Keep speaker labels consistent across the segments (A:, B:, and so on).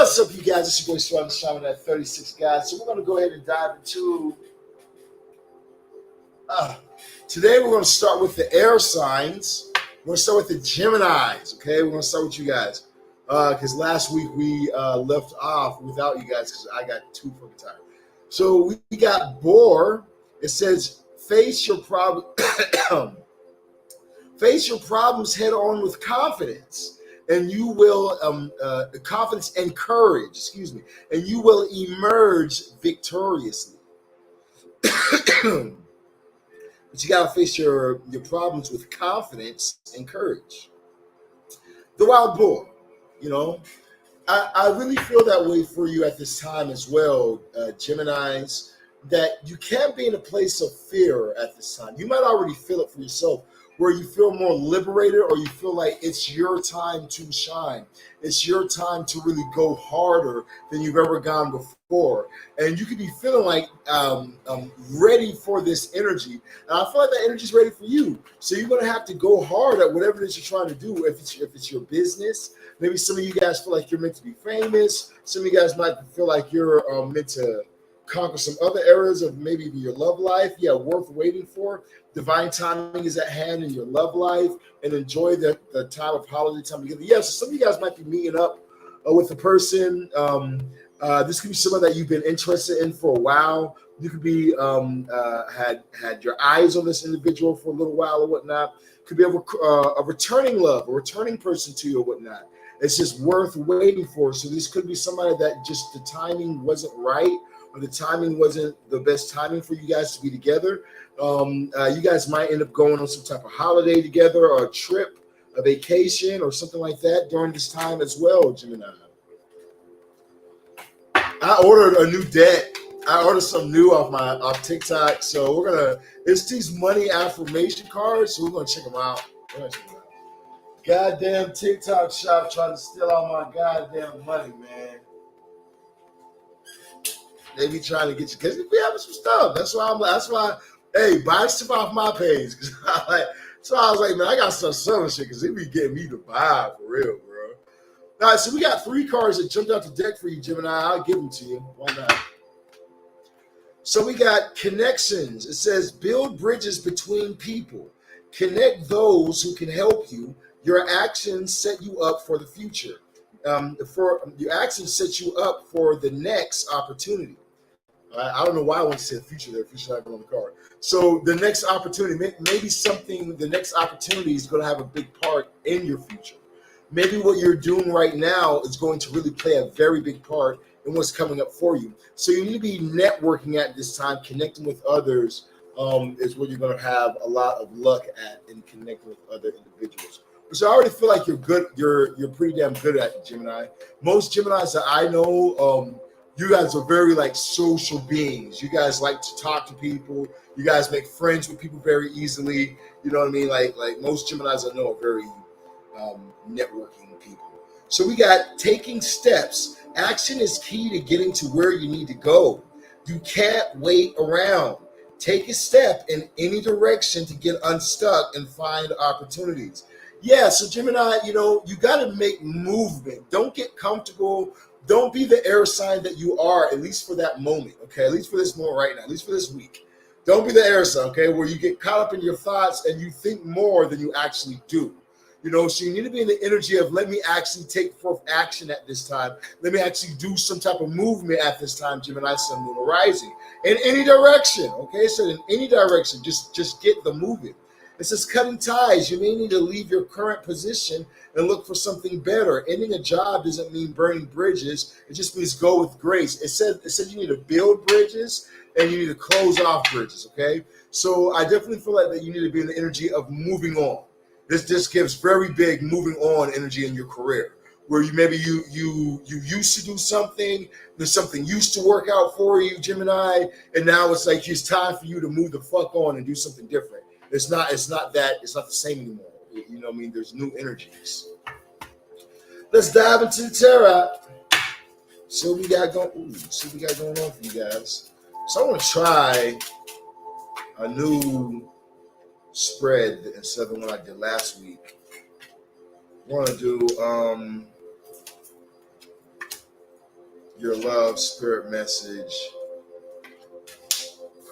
A: What's up, you guys? It's your boy Swag Shaman at 36 guys. So we're going to go ahead and dive into. Today we're going to start with the air signs. We're going to start with the Geminis. Okay, we're going to start with you guys because last week we left off without you guys because I got too fucking tired. So we got Boar. It says face your problem. Face your problems head on with confidence, and you will confidence and courage. Excuse me, and you will emerge victoriously. But you gotta face your problems with confidence and courage. The wild boar, you know, I really feel that way for you at this time as well, Geminis. That you can't be in a place of fear at this time. You might already feel it for yourself, where you feel more liberated or you feel like it's your time to shine. It's your time to really go harder than you've ever gone before. And you could be feeling like ready for this energy. And I feel like that energy is ready for you. So you're going to have to go hard at whatever it is you're trying to do. If it's your business, maybe some of you guys feel like you're meant to be famous. Some of you guys might feel like you're meant to conquer some other areas of maybe your love life. Yeah, worth waiting for. Divine timing is at hand in your love life, and enjoy the time of holiday time together. Yeah, so some of you guys might be meeting up with a person. This could be someone that you've been interested in for a while. You could be had your eyes on this individual for a little while or whatnot. Could be a returning love, a returning person to you or whatnot. It's just worth waiting for. So this could be somebody that just the timing wasn't right, or the timing wasn't the best timing for you guys to be together. You guys might end up going on some type of holiday together, or a trip, a vacation, or something like that during this time as well, Gemini. I ordered a new deck. I ordered some new off TikTok. So it's these money affirmation cards. So we're gonna check them out. Goddamn TikTok shop trying to steal all my goddamn money, man. They be trying to get you because we having some stuff. That's why. Hey, buy stuff off my page. So I was like, man, I got to start selling shit because they be getting me to buy for real, bro. All right, so we got 3 cards that jumped out the deck for you, Gemini. I'll give them to you. Why not? So we got connections. It says build bridges between people. Connect those who can help you. Your actions set you up for the future. Your actions set you up for the next opportunity. I don't know why I want to say the future there. Future not on the card. So the next opportunity, maybe the next opportunity is going to have a big part in your future. Maybe what you're doing right now is going to really play a very big part in what's coming up for you. So you need to be networking at this time, connecting with others is what you're going to have a lot of luck at in connecting with other individuals. Which I already feel like you're good. You're pretty damn good at it, Gemini. Most Geminis that I know, you guys are very like social beings. You guys like to talk to people. You guys make friends with people very easily. You know what I mean? Like most Geminis I know are very networking people. So we got taking steps. Action is key to getting to where you need to go. You can't wait around. Take a step in any direction to get unstuck and find opportunities. Yeah, so Gemini, you got to make movement. Don't get comfortable. Don't be the air sign that you are, at least for that moment, okay? At least for this moment right now, at least for this week. Don't be the air sign, okay, where you get caught up in your thoughts and you think more than you actually do. So you need to be in the energy of let me actually take forth action at this time. Let me actually do some type of movement at this time, Gemini, Sun, Moon, rising. In any direction, okay? So in any direction, just get the movement. It says cutting ties. You may need to leave your current position and look for something better. Ending a job doesn't mean burning bridges. It just means go with grace. It said you need to build bridges and you need to close off bridges, okay? So I definitely feel like that you need to be in the energy of moving on. This gives very big moving on energy in your career, where you used to do something, there's something used to work out for you, Gemini, and now it's like it's time for you to move the fuck on and do something different. It's not the same anymore. You know what I mean? There's new energies. Let's dive into the tarot. See what we got going on for you guys. So I want to try a new spread instead of the one I did last week. I want to do your love, spirit message,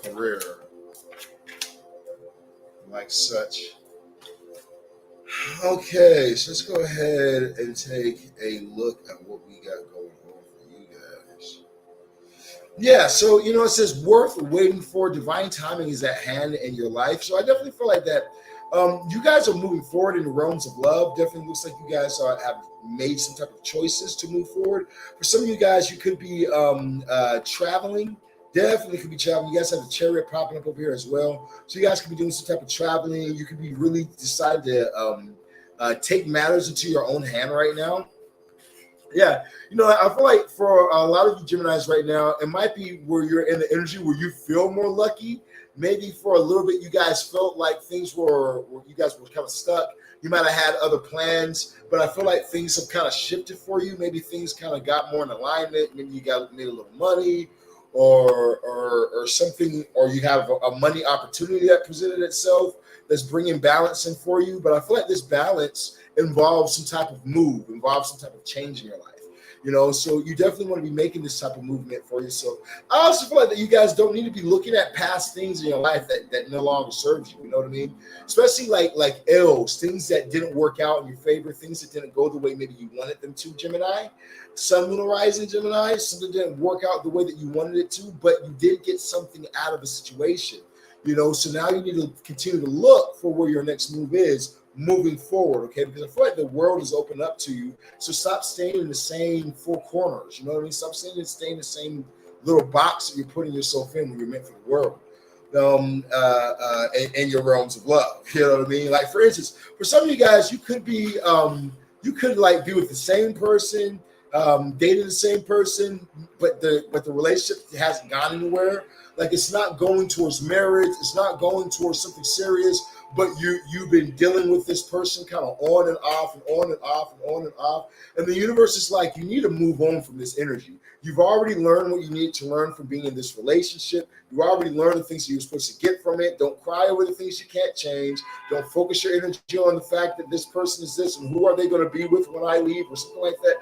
A: career, like such. Okay, so let's go ahead and take a look at what we got going on for you guys. Yeah, so it says worth waiting for. Divine timing is at hand in your life. So I definitely feel like that. You guys are moving forward in the realms of love. Definitely looks like you guys have made some type of choices to move forward. For some of you guys, you could be traveling. Definitely could be traveling. You guys have a chariot popping up over here as well. So you guys could be doing some type of traveling. You could be really decide to take matters into your own hand right now. Yeah, I feel like for a lot of you Geminis right now, it might be where you're in the energy where you feel more lucky. Maybe for a little bit, you guys felt like things you guys were kind of stuck. You might have had other plans, but I feel like things have kind of shifted for you. Maybe things kind of got more in alignment. Maybe you made a little money, or something, or you have a money opportunity that presented itself that's bringing balance in for you. But I feel like this balance involves some type of move, involves some type of change in your life. So you definitely want to be making this type of movement for yourself. I also feel like that you guys don't need to be looking at past things in your life that no longer serves you. You know what I mean? Especially like ills, things that didn't work out in your favor, things that didn't go the way maybe you wanted them to, Gemini. Sun, Moon, Rising, Gemini, something didn't work out the way that you wanted it to, but you did get something out of a situation. So now you need to continue to look for where your next move is moving forward, okay? Because I feel like the world is open up to you. So stop staying in the same four corners. You know what I mean? Stop staying in the same little box that you're putting yourself in when you're meant for the world. In your realms of love. You know what I mean? Like for instance, for some of you guys, you could be like be with the same person, dating the same person, but the relationship hasn't gone anywhere. Like it's not going towards marriage, it's not going towards something serious, but you've been dealing with this person kind of on and off and on and off and on and off. And the universe is like, you need to move on from this energy. You've already learned what you need to learn from being in this relationship. You already learned the things you're supposed to get from it. Don't cry over the things you can't change. Don't focus your energy on the fact that this person is this and who are they going to be with when I leave or something like that.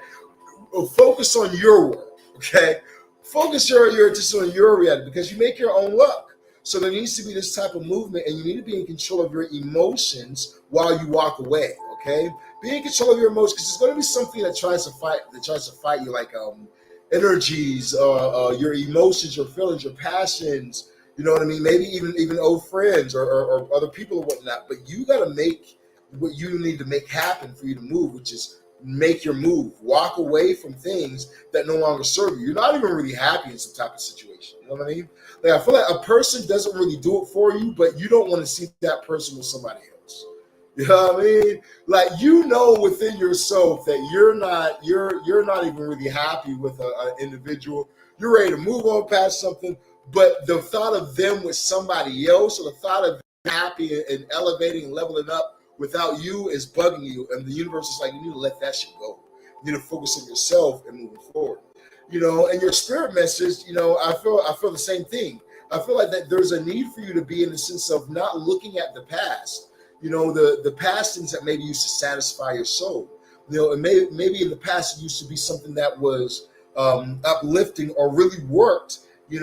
A: Focus on your work, okay? Focus your just on your reality because you make your own luck. So there needs to be this type of movement, and you need to be in control of your emotions while you walk away. Okay, be in control of your emotions because it's going to be something that tries to fight you, like energies, your emotions, your feelings, your passions. You know what I mean? Maybe even old friends or other people or whatnot. But you got to make what you need to make happen for you to move, which is make your move. Walk away from things that no longer serve you. You're not even really happy in some type of situation. You know what I mean? Like I feel like a person doesn't really do it for you, but you don't want to see that person with somebody else. You know what I mean? Like within yourself that you're not even really happy with an individual. You're ready to move on past something, but the thought of them with somebody else, or the thought of them happy and elevating and leveling up without you is bugging you, and the universe is like, you need to let that shit go. You need to focus on yourself and moving forward. And your spirit message, I feel the same thing. I feel like that there's a need for you to be in the sense of not looking at the past. The past things that maybe used to satisfy your soul. And maybe in the past it used to be something that was uplifting or really worked. And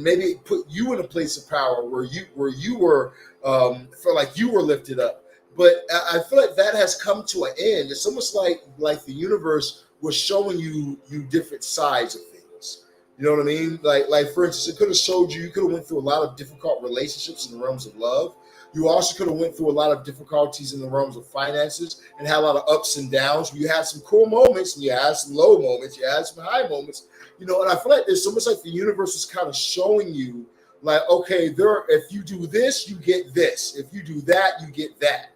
A: maybe it put you in a place of power where you were felt like you were lifted up. But I feel like that has come to an end. It's almost like the universe was showing you different sides of things. You know what I mean? Like for instance, it could have showed you could have went through a lot of difficult relationships in the realms of love. You also could have went through a lot of difficulties in the realms of finances and had a lot of ups and downs. You had some cool moments and you had some low moments. You had some high moments. And I feel like there's so much like the universe is kind of showing you, like, okay, if you do this, you get this. If you do that, you get that.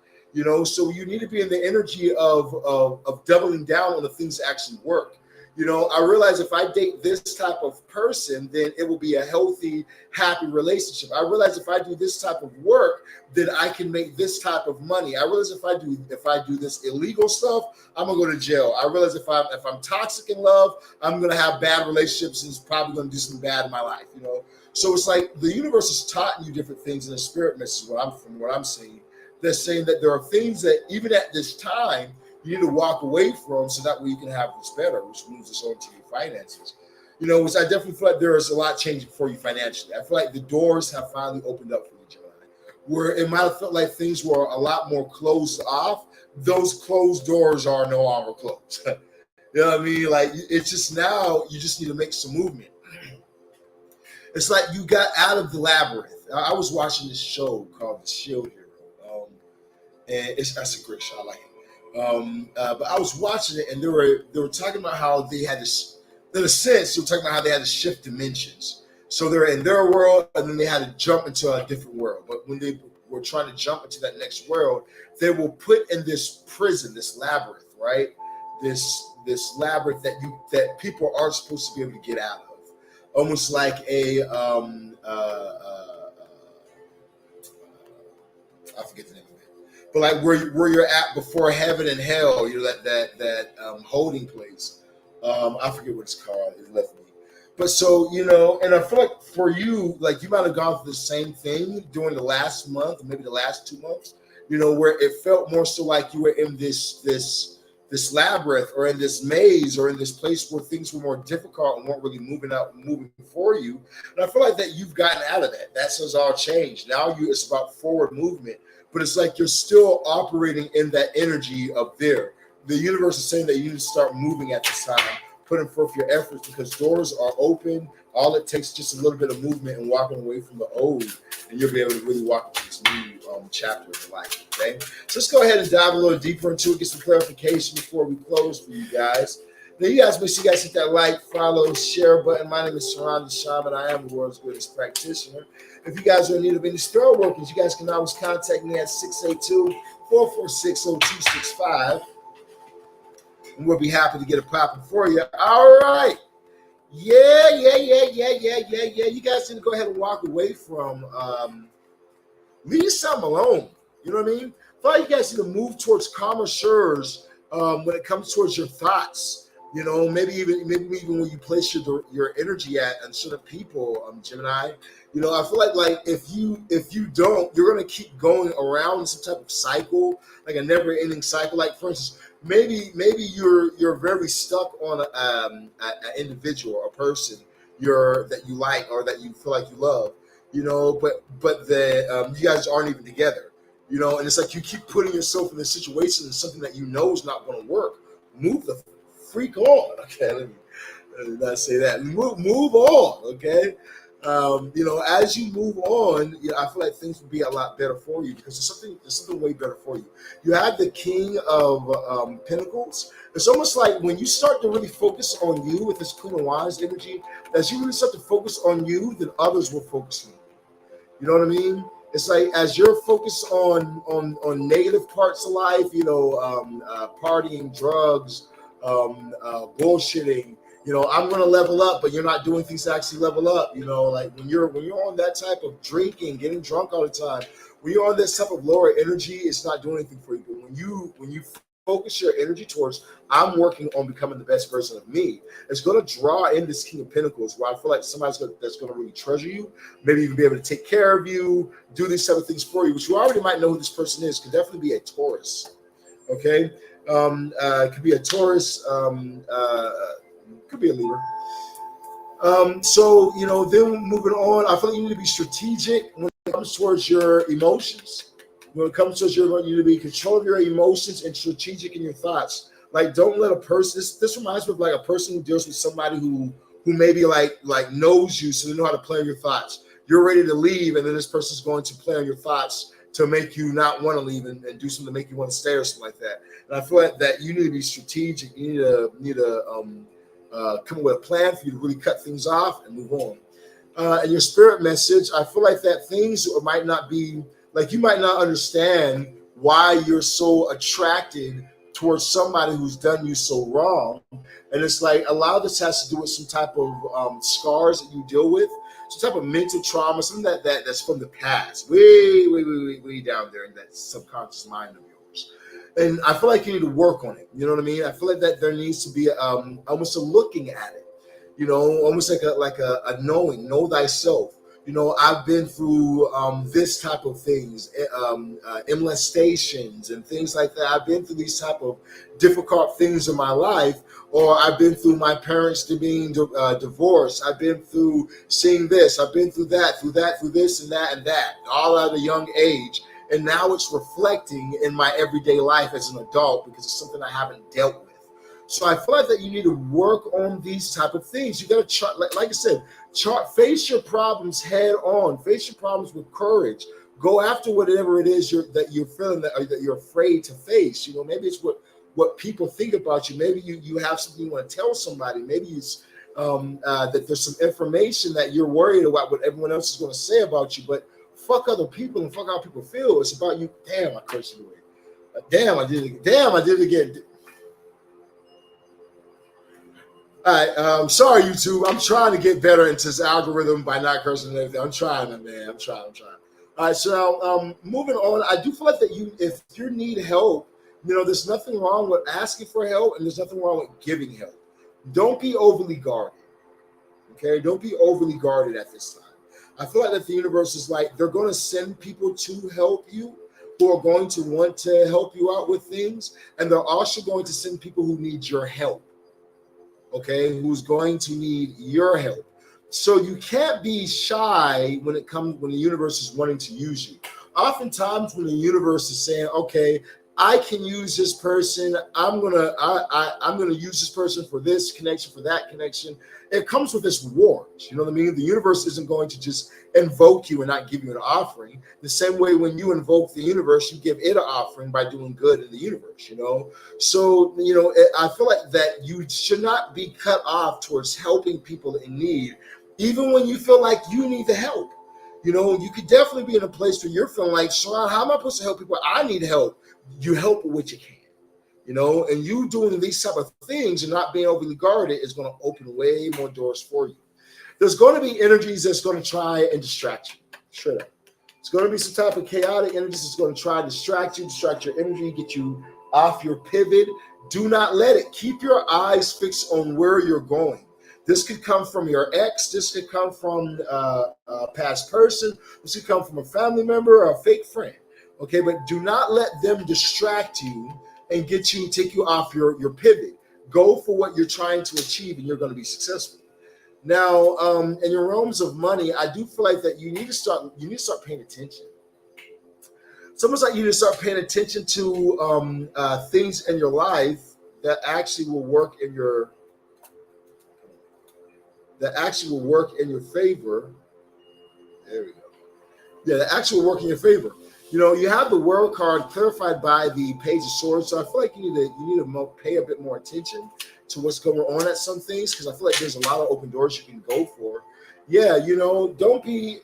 A: So you need to be in the energy of doubling down on the things that actually work. I realize if I date this type of person, then it will be a healthy, happy relationship. I realize if I do this type of work, then I can make this type of money. I realize if I do this illegal stuff, I'm gonna go to jail. I realize if I'm toxic in love, I'm gonna have bad relationships and it's probably gonna do something bad in my life. So it's like the universe is taught you different things in the spirit message. From what I'm seeing, they're saying that there are things that even at this time, you need to walk away from, so that way you can have this better, which moves us on to your finances. You know, which I definitely feel like there is a lot changing for you financially. I feel like the doors have finally opened up for you, Gemini. Where it might have felt like things were a lot more closed off, those closed doors are no longer closed. You know what I mean? Like, it's just now you just need to make some movement. It's like you got out of the labyrinth. I was watching this show called The Shield Hero, and that's a great show. I like it. But I was watching it, and they were talking about how they had this. In a sense, they were talking about how they had to shift dimensions. So they're in their world, and then they had to jump into a different world. But when they were trying to jump into that next world, they were put in this prison, this labyrinth, right? This labyrinth that people aren't supposed to be able to get out of. Almost like I forget the name of it, but like where you're at before heaven and hell, you know, that holding place. I forget what it's called. It left me. But so, you know, and I feel like for you, like you might have gone through the same thing during the last month, or maybe the last 2 months, you know, where it felt more so like you were in this labyrinth, or in this maze, or in this place where things were more difficult and weren't really moving for you. And I feel like that you've gotten out of that. That has all changed. Now it's about forward movement, but it's like you're still operating in that energy of there. The universe is saying that you need to start moving at this time, putting forth your efforts, because doors are open. All it takes is just a little bit of movement and walking away from the old, and you'll be able to really walk into this new chapter of your life. Okay, so let's go ahead and dive a little deeper into it, get some clarification before we close for you guys. Now, you guys, make sure you guys hit that like, follow, share button. My name is Sharon the Shaman. I am the world's greatest practitioner. If you guys are in need of any spell workers, you guys can always contact me at 682-446-0265. And we'll be happy to get it popping for you. All right. Yeah. You guys need to go ahead and walk away from leave something alone. You know what I mean? I thought you guys need to move towards calmer shores when it comes towards your thoughts. You know, maybe even when you place your energy at certain people, Gemini. You know, I feel like if you don't, you're gonna keep going around some type of cycle, like a never-ending cycle. Like, for instance, maybe you're very stuck on an individual, a person that you like or that you feel like you love. You know, but you guys aren't even together. You know, and it's like you keep putting yourself in this situation and something that you know is not going to work. Move the freak on. Okay, let me not say that. Move on. Okay. You know, as you move on, you know, I feel like things will be a lot better for you, because there's something way better for you. You have the King of Pentacles. It's almost like when you start to really focus on you with this Queen of Wands energy, as you really start to focus on you, then others will focus on you. You know what I mean? It's like as you're focused on negative parts of life, you know, partying, drugs, bullshitting. You know, I'm going to level up, but you're not doing things to actually level up. You know, like when you're on that type of drinking, getting drunk all the time, when you're on this type of lower energy, it's not doing anything for you. But when you focus your energy towards, I'm working on becoming the best version of me, it's going to draw in this King of Pentacles, where I feel like somebody's that's going to really treasure you, maybe even be able to take care of you, do these type of things for you, which you already might know who this person is. Could definitely be a Taurus. Okay, it could be a Taurus. Could be a Libra. So, you know, then moving on, I feel like you need to be strategic when it comes towards your emotions. When it comes towards you need to be in control of your emotions and strategic in your thoughts. Like, don't let a person. This reminds me of like a person who deals with somebody who maybe like knows you, so they know how to play on your thoughts. You're ready to leave, and then this person's going to play on your thoughts to make you not want to leave and do something to make you want to stay or something like that. And I feel like that you need to be strategic. You need to come up with a plan for you to really cut things off and move on. And your spirit message, I feel like that things might not be like, you might not understand why you're so attracted towards somebody who's done you so wrong. And it's like a lot of this has to do with some type of scars that you deal with, some type of mental trauma, something that's from the past, way down there in that subconscious mind of yours. And I feel like you need to work on it. You know what I mean? I feel like that there needs to be almost a looking at it, you know, almost like a knowing, know thyself. You know, I've been through this type of things, molestations and things like that. I've been through these type of difficult things in my life, or I've been through my parents to being divorced. I've been through seeing this. I've been through that, through this and that, all at a young age. And now it's reflecting in my everyday life as an adult because it's something I haven't dealt with. So I feel like that you need to work on these type of things. You got to chart, like I said, face your problems head on. Face your problems with courage. Go after whatever it is that you're feeling that you're afraid to face. You know, maybe it's what people think about you. Maybe you have something you want to tell somebody. Maybe it's that there's some information that you're worried about what everyone else is going to say about you. But fuck other people and fuck how people feel. It's about you. Damn, I cursed you away. Damn, I did it. Damn, I did it again. All right, sorry, YouTube. I'm trying to get better into this algorithm by not cursing and everything. I'm trying, man. I'm trying. All right, so moving on. I do feel like that if you need help, you know, there's nothing wrong with asking for help, and there's nothing wrong with giving help. Don't be overly guarded. Okay, don't be overly guarded at this time. I feel like that the universe is like they're going to send people to help you who are going to want to help you out with things, and they're also going to send people who need your help. Okay, who's going to need your help. So you can't be shy when the universe is wanting to use you. Oftentimes when the universe is saying, okay, I can use this person, I'm gonna use this person for this connection, for that connection. It comes with this reward. You know what I mean? The universe isn't going to just invoke you and not give you an offering. The same way when you invoke the universe, you give it an offering by doing good in the universe, you know? So, you know, I feel like that you should not be cut off towards helping people in need, even when you feel like you need the help. You know, you could definitely be in a place where you're feeling like, Shalon, how am I supposed to help people? I need help. You help with what you can. You know, and you doing these type of things and not being overly guarded is going to open way more doors for you. There's going to be energies that's going to try and distract you. Straight up. It's going to be some type of chaotic energies that's going to try to distract your energy, get you off your pivot. Do not let it. Keep your eyes fixed on where you're going. This could come from your ex. This could come from a past person. This could come from a family member or a fake friend. Okay, but do not let them distract you and take you off your pivot. Go for what you're trying to achieve, and you're going to be successful. Now, in your realms of money, I do feel like that you need to start paying attention. It's almost like you need to start paying attention to things in your life that actually will work in your favor. There we go. Yeah, that actually will work in your favor. You know, you have the World card clarified by the Page of Swords, so I feel like you need to pay a bit more attention to what's going on at some things, because I feel like there's a lot of open doors you can go for. Yeah, you know, don't be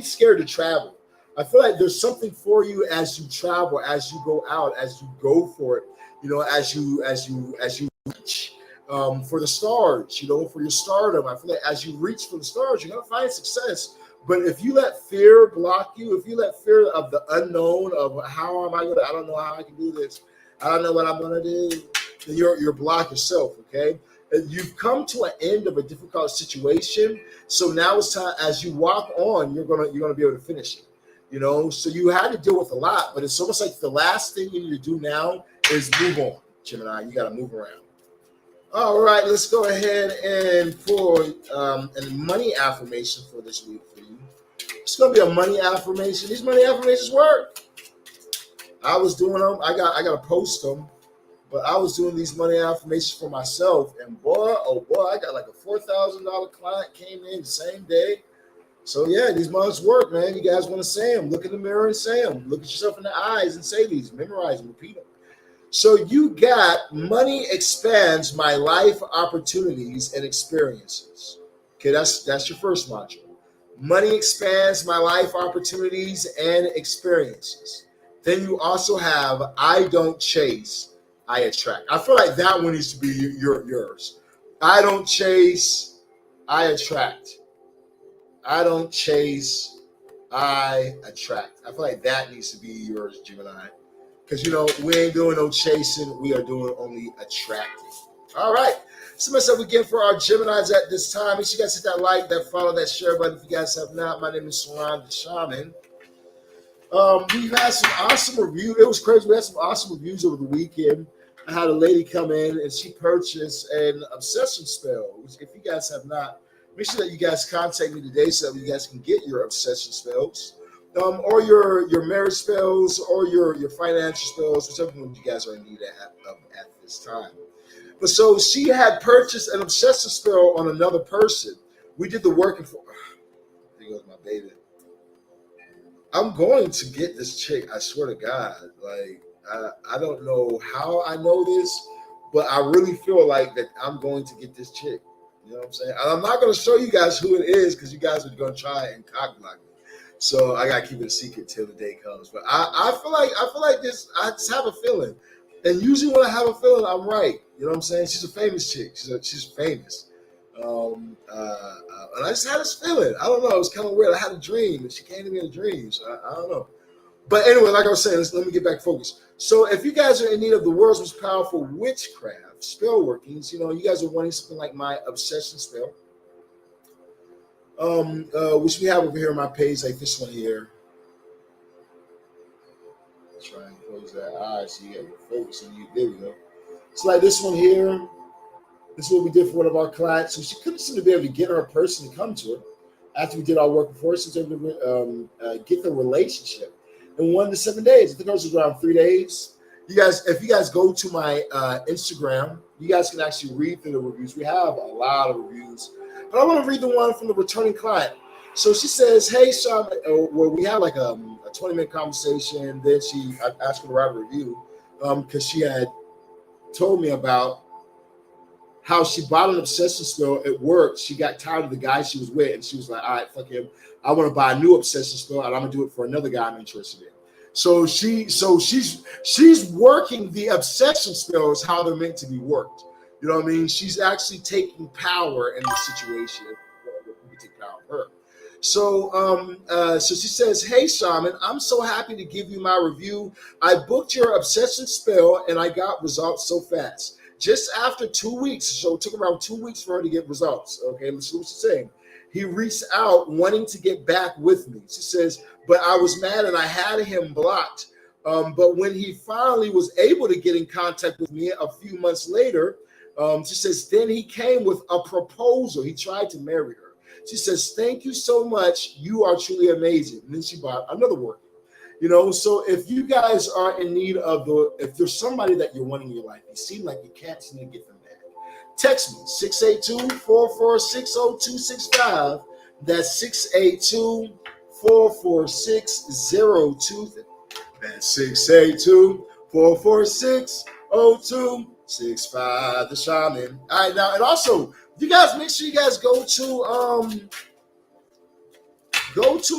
A: scared to travel. I feel like there's something for you as you travel, as you go out, as you go for it. You know, as you reach for the stars. You know, for your stardom. I feel like as you reach for the stars, you're gonna find success. But if you let fear block you, if you let fear of the unknown of I don't know how I can do this, I don't know what I'm gonna do, then you're blocked yourself, okay? And you've come to an end of a difficult situation. So now it's time, as you walk on, you're gonna be able to finish it. You know, so you had to deal with a lot, but it's almost like the last thing you need to do now is move on, Gemini. You gotta move around. All right, let's go ahead and pull a money affirmation for this week for you. It's gonna be a money affirmation. These money affirmations work. I was doing them. I gotta post them, but I was doing these money affirmations for myself, and boy, oh boy, I got like a $4,000 client came in the same day. So yeah, these months work, man. You guys want to say them? Look in the mirror and say them. Look at yourself in the eyes and say these. Memorize them. Repeat them. So you got money expands my life opportunities and experiences. Okay, that's your first module. Money expands my life opportunities and experiences. Then you also have I don't chase, I attract. I feel like that one needs to be yours. I don't chase, I attract. I don't chase, I attract. I feel like that needs to be yours, Gemini. Because, you know, we ain't doing no chasing. We are doing only attracting. All right. So much that we get for our Geminis at this time. Make sure you guys hit that like, that follow, that share button if you guys have not. My name is Saran the Shaman. We've had some awesome reviews. It was crazy. We had some awesome reviews over the weekend. I had a lady come in and she purchased an obsession spell. Which if you guys have not, make sure that you guys contact me today so that you guys can get your obsession spells, or your marriage spells, or your financial spells, whichever one you guys are in need of at this time. But so she had purchased an obsession spell on another person. We did the work for. There goes my baby. I'm going to get this chick. I swear to God. Like I don't know how I know this, but I really feel like that I'm going to get this chick. You know what I'm saying? And I'm not going to show you guys who it is because you guys are going to try and cock block me. So I got to keep it a secret till the day comes. But I feel like this. I just have a feeling, and usually when I have a feeling, I'm right. You know what I'm saying? She's a famous chick. She's famous. And I just had this feeling. I don't know. It was kind of weird. I had a dream, and she came to me in a dream. So I don't know. But anyway, like I was saying, let me get back focused. So if you guys are in need of the world's most powerful witchcraft spell workings, you guys are wanting something like my obsession spell, which we have over here on my page, like this one here. Try and close that eye so you get your focus on you. There we go. It's like this one here. This is what we did for one of our clients. So she couldn't seem to be able to get her person to come to her after we did our work before. She was able to get the relationship in 1 to 7 days. I think it was around 3 days. You guys, if you guys go to my Instagram, you guys can actually read through the reviews. We have a lot of reviews, but I want to read the one from the returning client. So she says, "Hey, Sean," well, we had like a 20-minute conversation. Then I asked her to write a review because she had told me about how she bought an obsession spell at work. She got tired of the guy she was with, and she was like, "All right, fuck him. I want to buy a new obsession spell, and I'm gonna do it for another guy I'm interested in." So she's working the obsession spells how they're meant to be worked. You know what I mean? She's actually taking power in the situation. We can take power of her. So she says, "Hey, Shaman, I'm so happy to give you my review. I booked your obsession spell, and I got results so fast. Just after 2 weeks, so it took around 2 weeks for her to get results." Okay, let's see what she's saying. "He reached out wanting to get back with me." She says, "But I was mad and I had him blocked. But when he finally was able to get in contact with me a few months later," she says, "then he came with a proposal. He tried to marry her." She says, "Thank you so much. You are truly amazing." And then she bought another work. So if you guys are in need of if there's somebody that you're wanting in your life, you seem like you can't seem to get them back, text me 682-446-0265. That's 682-446-02. That's 682-446-0265. The Shaman. All right, now, and also, you guys make sure you guys go to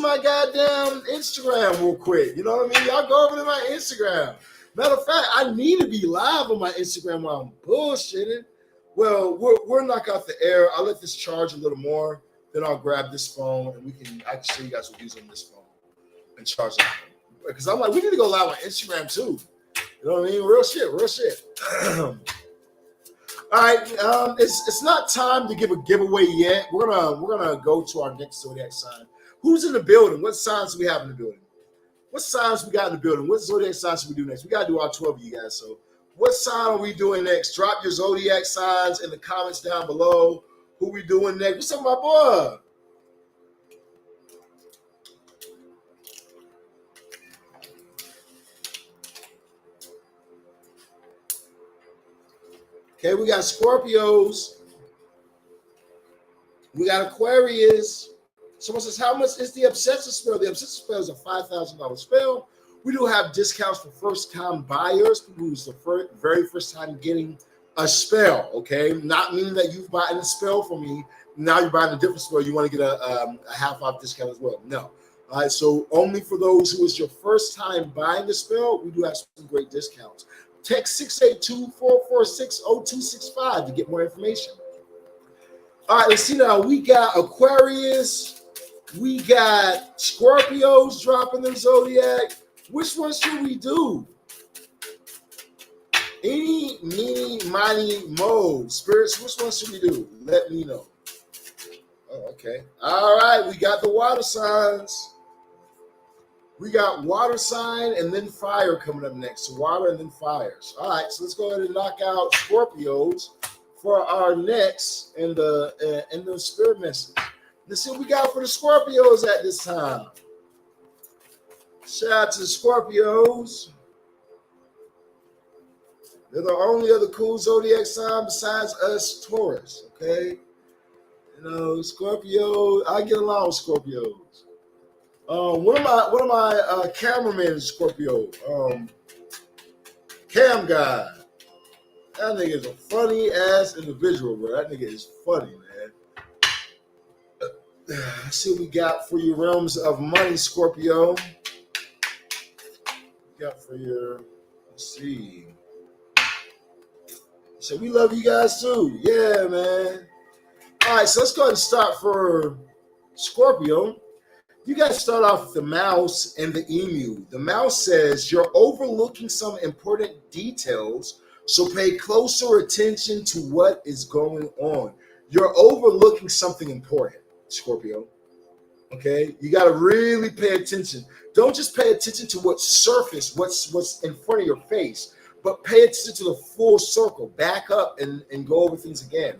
A: my goddamn Instagram real quick. You know what I mean? Y'all go over to my Instagram. Matter of fact, I need to be live on my Instagram while I'm bullshitting. Well, we're knock out the air. I'll let this charge a little more. Then I'll grab this phone and I can show you guys what using this phone and charge it. Because I'm like, we need to go live on Instagram too. You know what I mean? Real shit. All right, it's not time to give a giveaway yet. We're gonna go to our next zodiac sign. Who's in the building? What signs do we have in the building? What signs we got in the building? What zodiac signs should we do next? We gotta do all 12 of you guys. So what sign are we doing next? Drop your zodiac signs in the comments down below. Who we doing next? What's up, my boy? Okay, we got Scorpios. We got Aquarius. Someone says, "How much is the obsession spell?" The obsession spell is a $5,000 spell. We do have discounts for first-time buyers, people who's the very first time getting a spell, okay? Not meaning that you've bought a spell from me. Now you're buying a different spell. You want to get a half-off discount as well. No. All right, so only for those who is your first time buying the spell, we do have some great discounts. Text 682-446-0265 to get more information. All right, let's see now. We got Aquarius. We got Scorpios dropping their zodiac. Which one should we do? Eeny, meeny, miny, mo. Spirits, which one should we do? Let me know. Oh, okay. All right, we got the water signs. We got water sign and then fire coming up next. So water and then fires. All right, so let's go ahead and knock out Scorpios for our next and the spirit message. Let's see what we got for the Scorpios at this time. Shout out to the Scorpios. They're the only other cool zodiac sign besides us, Taurus. Okay, you know, Scorpio. I get along with Scorpios. One of my cameramen is Scorpio. Cam guy. That nigga is a funny ass individual, bro. That nigga is funny, man. Let's see what we got for your realms of money, Scorpio. We got for your, let's see. So we love you guys too. Yeah, man. All right, so let's go ahead and start for Scorpio. You guys start off with the mouse and the emu. The mouse says, you're overlooking some important details, so pay closer attention to what is going on. You're overlooking something important, Scorpio. Okay? You got to really pay attention. Don't just pay attention to what's surface, what's in front of your face, but pay attention to the full circle. Back up and go over things again.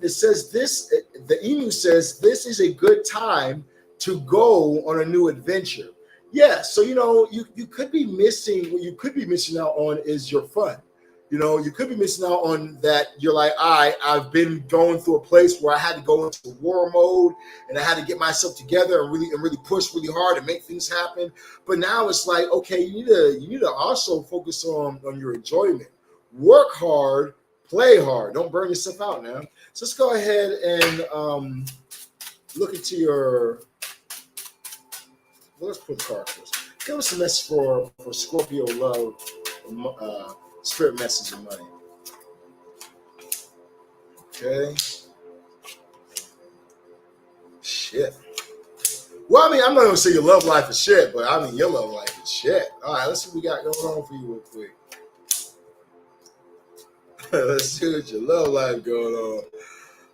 A: It says this, the emu says, this is a good time to go on a new adventure. Yeah, so you know, you could be missing, what you could be missing out on is your fun. You know, you could be missing out on that. You're like, all right, I've been going through a place where I had to go into war mode and I had to get myself together and really push really hard and make things happen. But now it's like, okay, you need to also focus on your enjoyment. Work hard, play hard. Don't burn yourself out now. So let's go ahead and look into your. Let's put the card first. Give us a message for Scorpio love, spirit message and money. Okay. Shit. Well, I mean, I'm not gonna say your love life is shit, but I mean your love life is shit. All right, let's see what we got going on for you real quick. Let's see what your love life going on.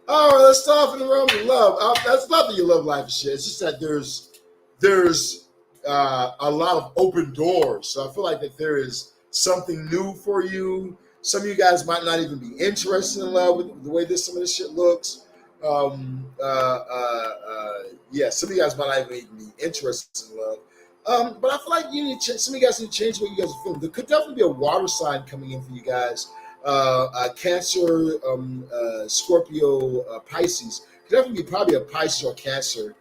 A: All right, let's start off in the realm of love. That's not that your love life is shit. It's just that there's a lot of open doors. So I feel like that there is something new for you. Some of you guys might not even be interested in love with the way some of this shit looks. Yeah, some of you guys might not even be interested in love. But I feel like you need to some of you guys need to change the way you guys are feeling. There could definitely be a water sign coming in for you guys. Cancer, Scorpio, Pisces. Could definitely be probably a Pisces or Cancer.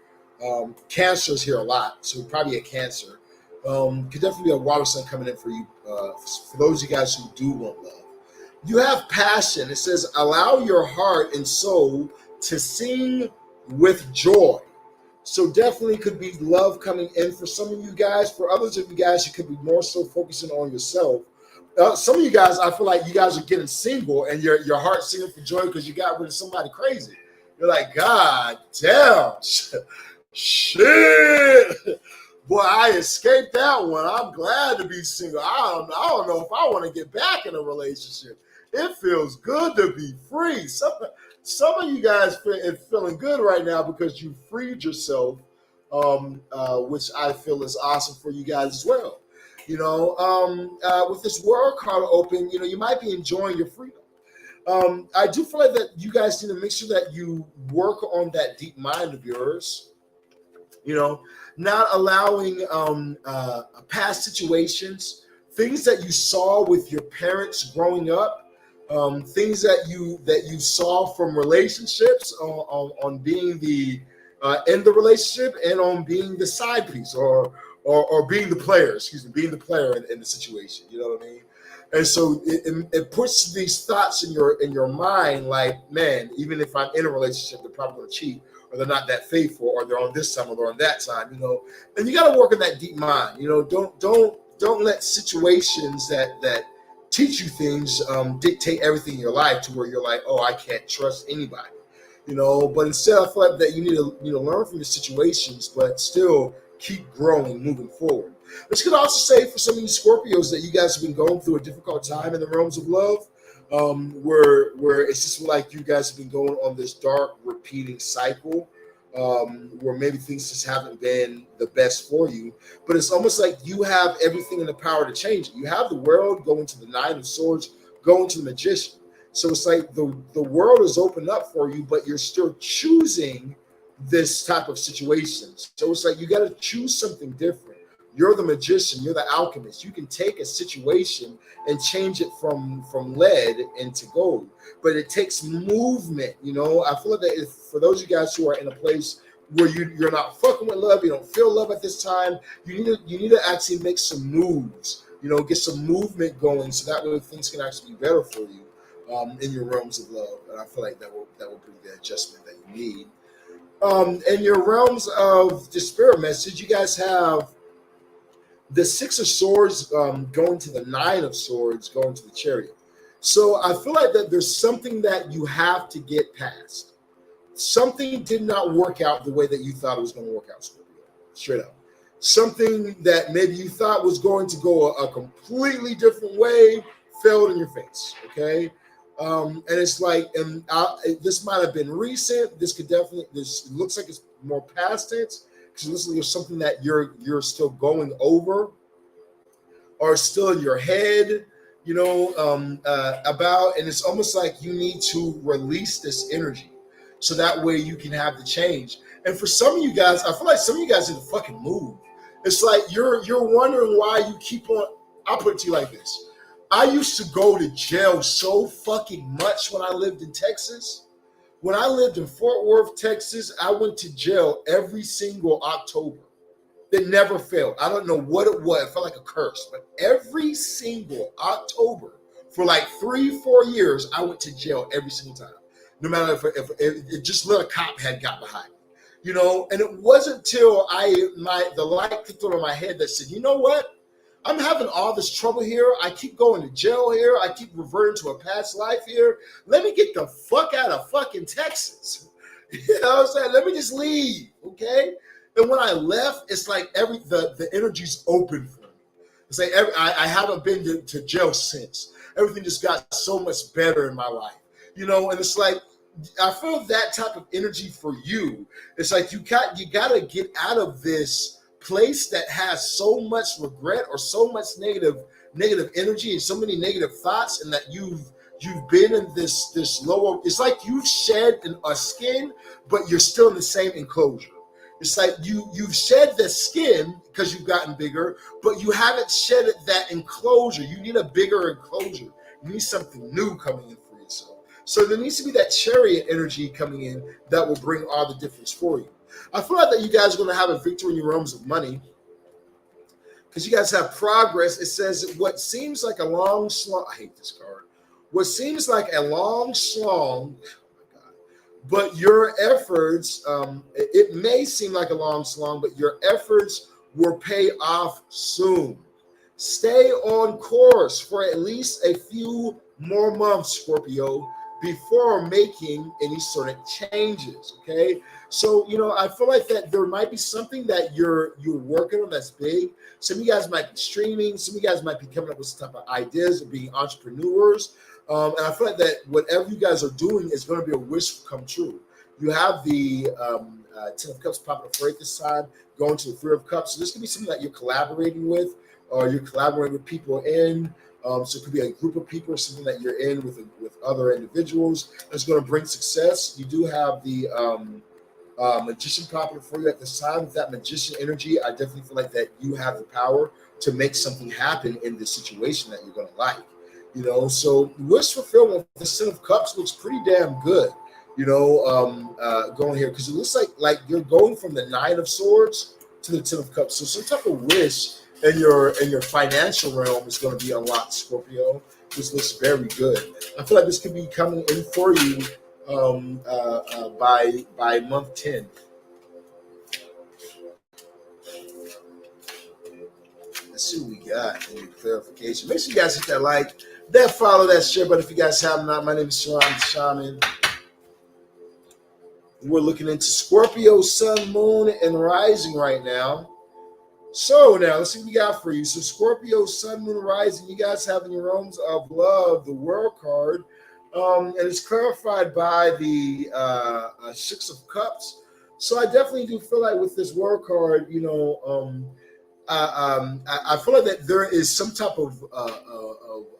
A: Cancer's here a lot, so probably a Cancer. Could definitely be a water sign coming in for you, for those of you guys who do want love. You have passion. It says, allow your heart and soul to sing with joy. So definitely could be love coming in for some of you guys. For others of you guys, you could be more so focusing on yourself. Some of you guys, I feel like you guys are getting single and your heart singing for joy because you got rid of somebody crazy. You're like, God damn. Shit, boy, I escaped that one. I'm glad to be single. I don't know if I want to get back in a relationship. It feels good to be free. Some of you guys are feeling good right now because you freed yourself, which I feel is awesome for you guys as well. You know, with this world card open, you know, you might be enjoying your freedom. I do feel like that you guys need to make sure that you work on that deep mind of yours. You know, not allowing past situations, things that you saw with your parents growing up, things that you saw from relationships on being the in the relationship and on being the side piece or being the player. Being the player in the situation. You know what I mean? And so it puts these thoughts in your mind, like, man, even if I'm in a relationship, they're probably going to cheat. Or they're not that faithful, or they're on this time, or they're on that time, you know. And you got to work on that deep mind, you know. Don't let situations that teach you things dictate everything in your life to where you're like, oh, I can't trust anybody, you know. But instead, I feel like that you need to learn from the situations, but still keep growing, moving forward. This could also say for some of you Scorpios that you guys have been going through a difficult time in the realms of love, where it's just like you guys have been going on this dark, repeating cycle, where maybe things just haven't been the best for you. But it's almost like you have everything in the power to change it. You have the world going to the Nine of Swords, going to the Magician. So it's like the world is opened up for you, but you're still choosing this type of situation. So it's like you got to choose something different. You're the magician, you're the alchemist. You can take a situation and change it from lead into gold, but it takes movement. You know, I feel like that if, for those of you guys who are in a place where you're not fucking with love, you don't feel love at this time, you need to actually make some moves. You know, get some movement going, so that way things can actually be better for you in your realms of love. And I feel like that will bring the adjustment that you need. In your realms of the spirit message, you guys have the Six of Swords going to the Nine of Swords, going to the Chariot. So I feel like that there's something that you have to get past. Something did not work out the way that you thought it was going to work out, Scorpio. Straight up. Something that maybe you thought was going to go a completely different way failed in your face, okay? And it's like, and this might have been recent. This looks like it's more past tense, because this is something that you're still going over, or still in your head, you know, about, and it's almost like you need to release this energy, so that way you can have the change. And for some of you guys, I feel like some of you guys need to fucking move. It's like you're wondering why you keep on. I'll put it to you like this. I used to go to jail so fucking much when I lived in Texas. When I lived in Fort Worth, Texas, I went to jail every single October. It never failed. I don't know what it was. It felt like a curse. But every single October for like 3-4 years, I went to jail every single time. No matter if it just let a cop had got behind me. You know, and it wasn't till the light clicked on my head that said, you know what? I'm having all this trouble here. I keep going to jail here. I keep reverting to a past life here. Let me get the fuck out of fucking Texas. You know what I'm saying? Let me just leave, okay? And when I left, it's like the energy's open for me. It's like I haven't been to jail since. Everything just got so much better in my life. You know, and it's like, I feel that type of energy for you. It's like you got to get out of this place that has so much regret or so much negative energy and so many negative thoughts, and that you've been in this lower. It's like you've shed a skin, but you're still in the same enclosure. It's like you've shed the skin because you've gotten bigger, but you haven't shedded that enclosure. You need a bigger enclosure. You need something new coming in for yourself. So there needs to be that Chariot energy coming in that will bring all the difference for you. I feel like that you guys are going to have a victory in your realms of money, because you guys have progress. It says what seems like a long slog. I hate this card. What seems like a long slog, but your efforts, it may seem like a long slog, but your efforts will pay off soon. Stay on course for at least a few more months, Scorpio, before making any sort of changes, okay? So, you know, I feel like that there might be something that you're working on that's big. Some of you guys might be streaming. Some of you guys might be coming up with some type of ideas of being entrepreneurs. And I feel like that whatever you guys are doing is going to be a wish come true. You have the Ten of Cups popping up for it this time, going to the Three of Cups. So this could be something that you're collaborating with, or you're collaborating with people in. So it could be a group of people or something that you're in with other individuals that's going to bring success. You do have the Magician popping for you at this time. With that Magician energy, I definitely feel like that you have the power to make something happen in this situation that you're going to like. You know, so wish fulfillment with the Ten of Cups looks pretty damn good. You know, going here, because it looks like you're going from the Nine of Swords to the Ten of Cups. So some type of wish in your financial realm is going to be unlocked, Scorpio. This looks very good. I feel like this could be coming in for you by month 10. Let's see what we got in your clarification. Make sure you guys hit that like, that follow, that share button if you guys have not. My name is Sean, the Shaman. We're looking into Scorpio, Sun, Moon, and Rising right now. So now let's see what we got for you. So Scorpio, Sun, Moon, Rising, you guys have in your realms of love the World card, and it's clarified by the Six of Cups. So I definitely do feel like with this World card, I feel like that there is some type of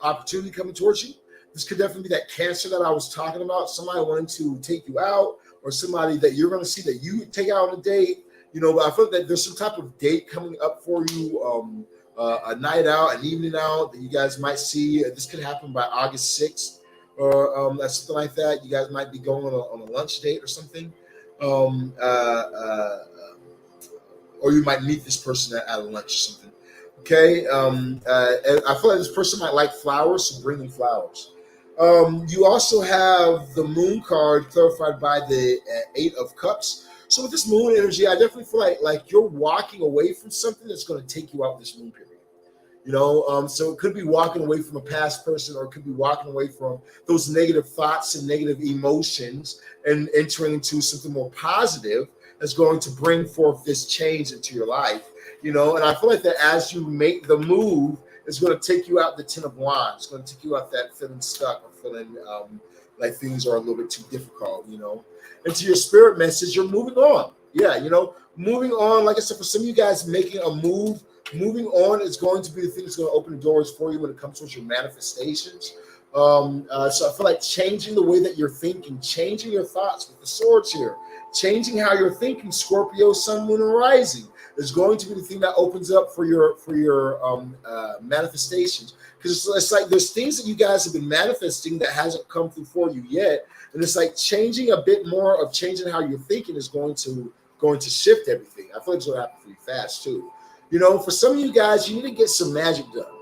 A: opportunity coming towards you. This could definitely be that Cancer that I was talking about. Somebody wanting to take you out, or somebody that you're going to see that you take out on a date. But I feel that there's some type of date coming up for you, a night out, an evening out that you guys might see. This could happen by August 6th or something like that. You guys might be going on a lunch date or something. Or you might meet this person at a lunch or something. Okay. And I feel like this person might like flowers, so bring them flowers. You also have the Moon card clarified by the Eight of Cups. So with this Moon energy, I definitely feel like you're walking away from something that's going to take you out this Moon period. So it could be walking away from a past person, or it could be walking away from those negative thoughts and negative emotions and entering into something more positive that's going to bring forth this change into your life. And I feel like that as you make the move, it's going to take you out the Ten of Wands. It's going to take you out that feeling stuck or feeling like things are a little bit too difficult, And to your spirit message, you're moving on. Yeah, moving on. Like I said, for some of you guys making a move, moving on is going to be the thing that's going to open the doors for you when it comes to your manifestations. So I feel like changing the way that you're thinking, changing your thoughts with the swords here, changing how you're thinking, Scorpio, Sun, Moon, and Rising is going to be the thing that opens up for your manifestations. Because it's like there's things that you guys have been manifesting that hasn't come through for you yet, and it's like changing a bit more of changing how you're thinking is going to shift everything. I feel like it's going to happen pretty fast too. For some of you guys, you need to get some magic done.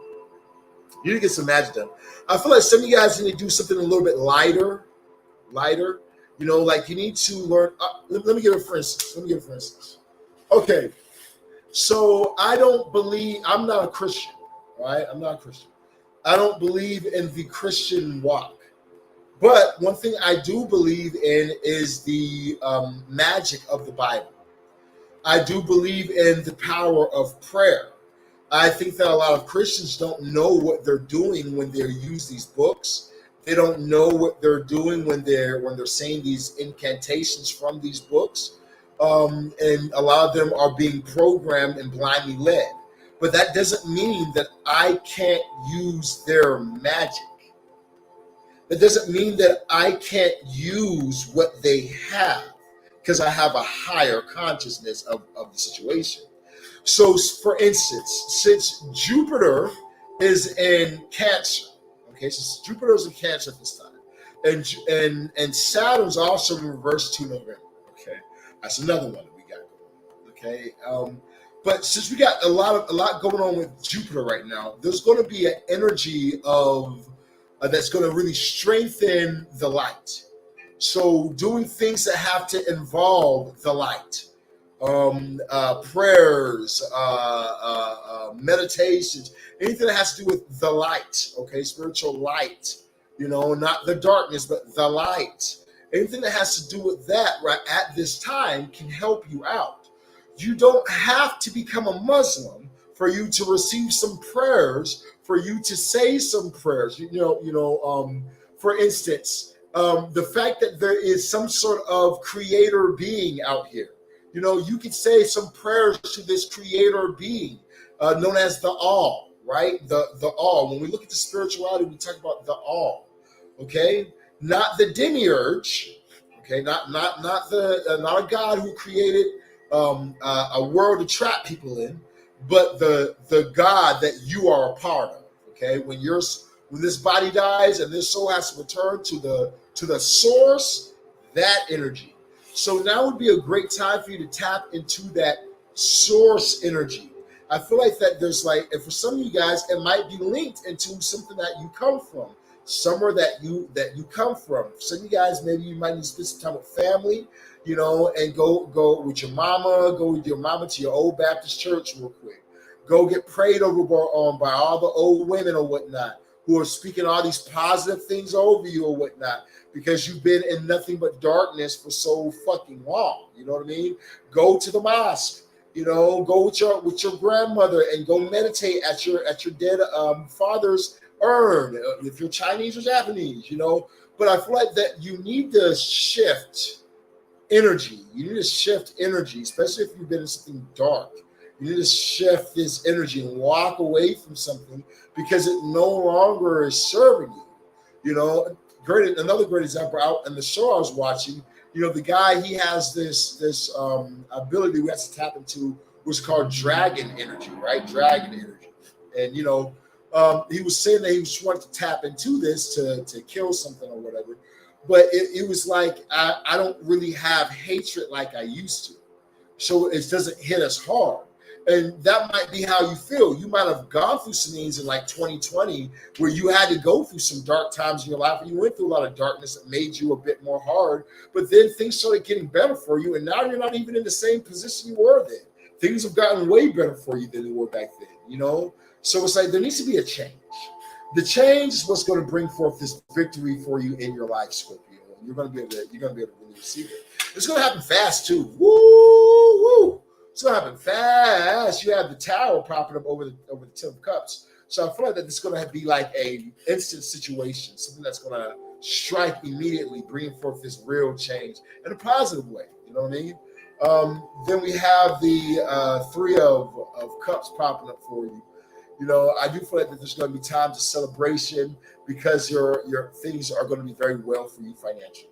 A: I feel like some of you guys need to do something a little bit lighter. Like you need to learn. Let me give it for instance. Okay, so I'm not a Christian, right? I'm not a Christian. I don't believe in the Christian walk. But one thing I do believe in is the magic of the Bible. I do believe in the power of prayer. I think that a lot of Christians don't know what they're doing when they use these books. They don't know what they're doing when they're saying these incantations from these books. And a lot of them are being programmed and blindly led. But that doesn't mean that I can't use their magic. That doesn't mean that I can't use what they have, because I have a higher consciousness of the situation. So, for instance, since Jupiter is in Cancer, okay, so Jupiter's in Cancer at this time, and Saturn's also in reverse to November. Okay, that's another one that we got going. Okay, but since we got a lot going on with Jupiter right now, there's going to be an energy of that's going to really strengthen the light. So doing things that have to involve the light, prayers, meditations, anything that has to do with the light, okay, spiritual light, not the darkness, but the light. Anything that has to do with that right at this time can help you out. You don't have to become a Muslim for you to receive some prayers, for you to say some prayers. For instance, the fact that there is some sort of creator being out here. You could say some prayers to this creator being known as the All, right? The All. When we look at the spirituality, we talk about the All, okay? Not the demiurge, okay? Not a God who created a world to trap people in, but the God that you are a part of, okay? When this body dies and this soul has to return to the source, that energy. So now would be a great time for you to tap into that source energy. I feel like that there's and for some of you guys, it might be linked into something that you come from, somewhere that you come from. Some of you guys, maybe you might need to spend some time with family, and go with your mama, go with your mama to your old Baptist church real quick. Go get prayed over by all the old women or whatnot, who are speaking all these positive things over you or whatnot, because you've been in nothing but darkness for so fucking long. You know what I mean? Go to the mosque, Go with your grandmother and go meditate at your dead father's urn, if you're Chinese or Japanese. But I feel like that you need to shift energy. You need to shift energy, especially if you've been in something dark. You need to shift this energy and walk away from something because it no longer is serving you. Another great example out in the show I was watching. The guy, he has this ability we have to tap into, what's called dragon energy, right? Dragon energy, and he was saying that he was trying to tap into this to kill something or whatever, but it was like I don't really have hatred like I used to, so it doesn't hit us hard. And that might be how you feel. You might have gone through some things in like 2020 where you had to go through some dark times in your life, and you went through a lot of darkness that made you a bit more hard. But then things started getting better for you, and now you're not even in the same position you were then. Things have gotten way better for you than they were back then, So it's like there needs to be a change. The change is what's going to bring forth this victory for you in your life, Scorpio. You're going to be able to really receive it. It's going to happen fast too. Woo, woo. It's going to happen fast. You have the Tower popping up over the 10 of Cups. So I feel like that it's going to be like a instant situation, something that's going to strike immediately, bringing forth this real change in a positive way. You know what I mean? Then we have the 3 of Cups popping up for you. I do feel like that there's going to be times of celebration because your things are going to be very well for you financially.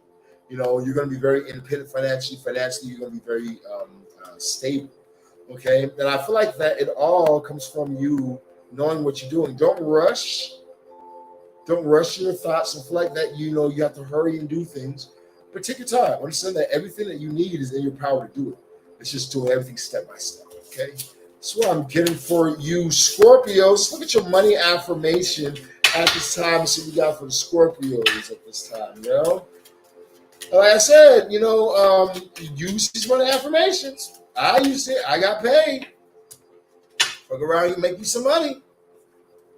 A: You're going to be very independent financially. Financially, you're going to be very stable. Okay, and I feel like that it all comes from you knowing what you're doing. Don't rush your thoughts. I feel like that you have to hurry and do things, but take your time. Understand that everything that you need is in your power to do it. It's just doing everything step by step. Okay, that's what I'm getting for you, Scorpios. Look at your money affirmation at this time. See what we got for the Scorpios at this time. Like I said, use these money affirmations. I used it. I got paid. Fuck around and make you some money.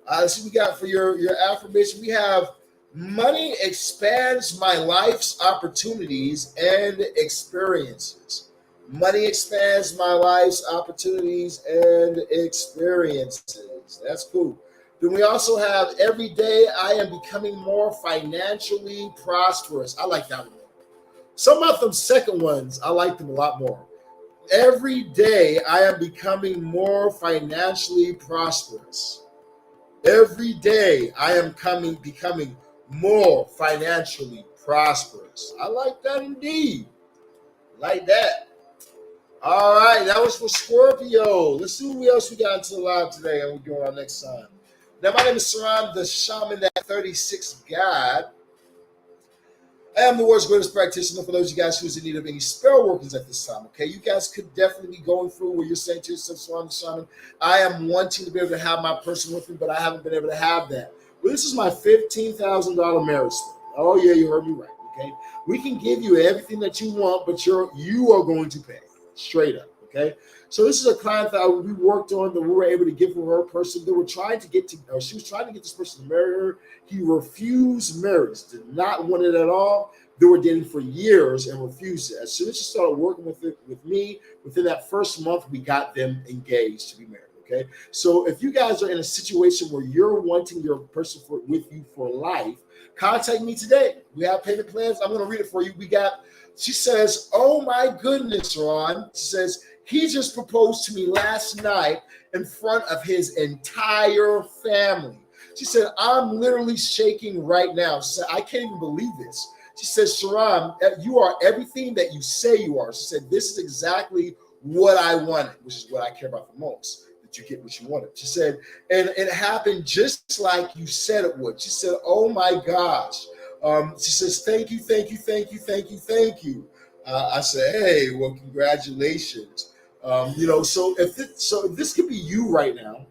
A: Let's see what we got for your affirmation. We have money expands my life's opportunities and experiences. Money expands my life's opportunities and experiences. That's cool. Then we also have every day I am becoming more financially prosperous. I like that one. Some of them second ones, I like them a lot more. Every day I am becoming more financially prosperous. Every day I am becoming more financially prosperous. I like that indeed. Like that. All right, that was for Scorpio. Let's see who else we got into the live today, and we'll go on our next sign. Now, my name is Saran, the Shaman, that 36 God. I am the world's greatest practitioner for those of you guys who's in need of any spell workings at this time, okay? You guys could definitely be going through where you're saying to yourself, Saran the Shaman, I am wanting to be able to have my person with me, but I haven't been able to have that. Well, this is my $15,000 marriage spell. Oh, yeah, you heard me right, okay? We can give you everything that you want, but you are going to pay, straight up, okay? So this is a client that we worked on that we were able to give her a person. They were trying to get to, or she was trying to get this person to marry her. He refused marriage, did not want it at all. They were dating for years and refused it. As soon as she started working with me, within that first month, we got them engaged to be married. Okay, so if you guys are in a situation where you're wanting your person with you for life, contact me today. We have payment plans. I'm going to read it for you. She says, oh my goodness, Ron. She says, he just proposed to me last night in front of his entire family. She said, I'm literally shaking right now. She said, I can't even believe this. She says, Sharon, you are everything that you say you are. She said, this is exactly what I wanted, which is what I care about the most, that you get what you wanted. She said, and it happened just like you said it would. She said, oh my gosh. She says, thank you, thank you, thank you, thank you, thank you. I said, hey, well, congratulations. So if this could be you right now,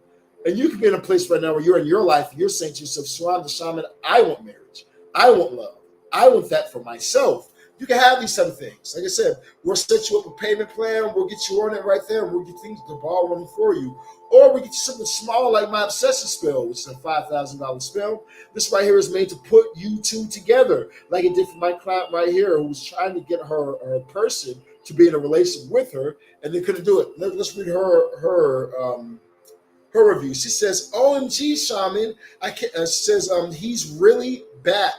A: and you could be in a place right now where you're in your life, and you're saying to yourself, Sharon the Shaman, I want marriage. I want love. I want that for myself. You can have these type of things. Like I said, we'll set you up a payment plan. We'll get you on it right there. We'll get the ball running for you. Or we get you something small like my obsession spell, which is a $5,000 spell. This right here is made to put you two together, like it did for my client right here who was trying to get her person to be in a relationship with her, and they couldn't do it. Let's read her review. She says, "OMG, Shaman," she says, "he's really back.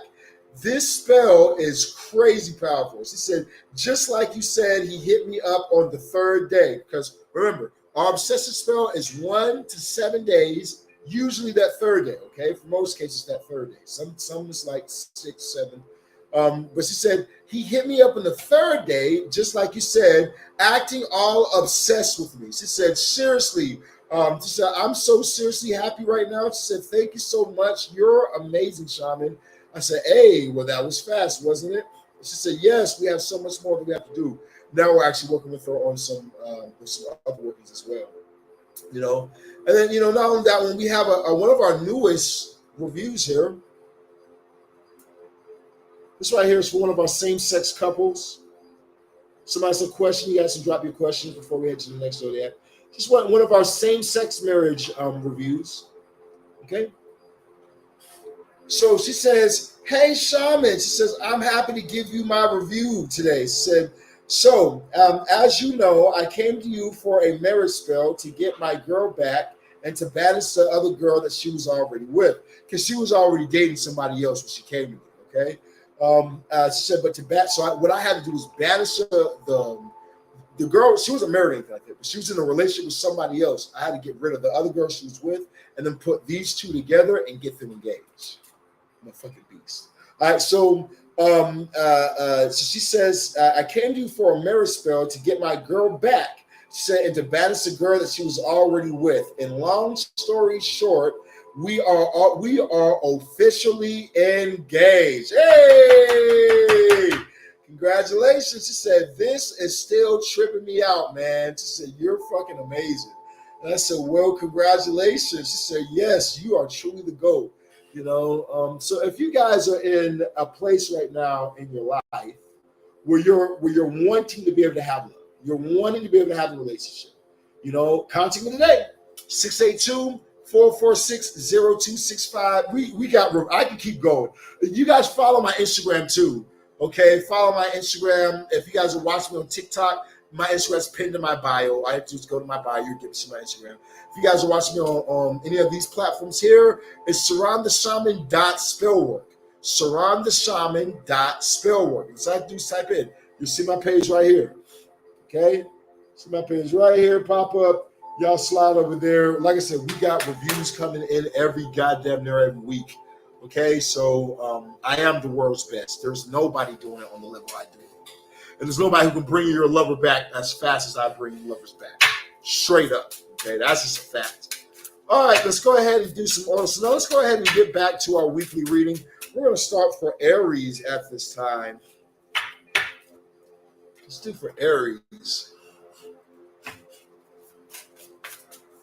A: This spell is crazy powerful." She said, "Just like you said, he hit me up on the third day." Because remember, our obsessive spell is 1 to 7 days, usually that third day, okay? For most cases, that third day. Some is like 6, 7. But she said, he hit me up on the third day, just like you said, acting all obsessed with me. She said, seriously, she said, I'm so seriously happy right now. She said, thank you so much. You're amazing, Shaman. I said, hey, well, that was fast, wasn't it? She said, yes, we have so much more that we have to do. Now we're actually working with her on some other workings as well, you know. And then, you know, not only that, when we have one of our newest reviews here, this right here is for one of our same-sex couples. Somebody has a question. You guys can drop your questions before we head to the next zodiac. Just one of our same-sex marriage reviews. Okay. So she says, hey, Shaman. She says, I'm happy to give you my review today. She said, so, as you know, I came to you for a marriage spell to get my girl back and to banish the other girl that she was already with, because she was already dating somebody else when she came to me, okay? She said, but what I had to do was banish the girl. She wasn't married or anything like that, but she was in a relationship with somebody else. I had to get rid of the other girl she was with and then put these two together and get them engaged. I'm a fucking beast. All right, so so she says, I came to you for a marriage spell to get my girl back. She said, and to banish the girl that she was already with. And long story short, we are officially engaged. Hey! Congratulations. She said, this is still tripping me out, man. She said, you're fucking amazing. And I said, well, congratulations. She said, yes, you are truly the GOAT. You know, so if you guys are in a place right now in your life where you're wanting to be able to have love, you're wanting to be able to have a relationship, you know, contact me today, 682-446-0265. We got room. I can keep going. You guys follow my Instagram too, okay? Follow my Instagram. If you guys are watching me on TikTok, my Instagram is pinned in my bio. I have to just go to my bio. You get to see my Instagram. If you guys are watching me on any of these platforms here, it's surroundtheshaman.spellwork. Surroundtheshaman.spellwork. And so I do type in. You see my page right here. Okay? See my page right here pop up. Y'all slide over there. Like I said, we got reviews coming in every goddamn every week. Okay? So I am the world's best. There's nobody doing it on the level I do. And there's nobody who can bring your lover back as fast as I bring your lovers back. Straight up. Okay, that's just a fact. All right, let's go ahead and do some orders. So now let's go ahead and get back to our weekly reading. We're going to start for Aries at this time. Let's do for Aries.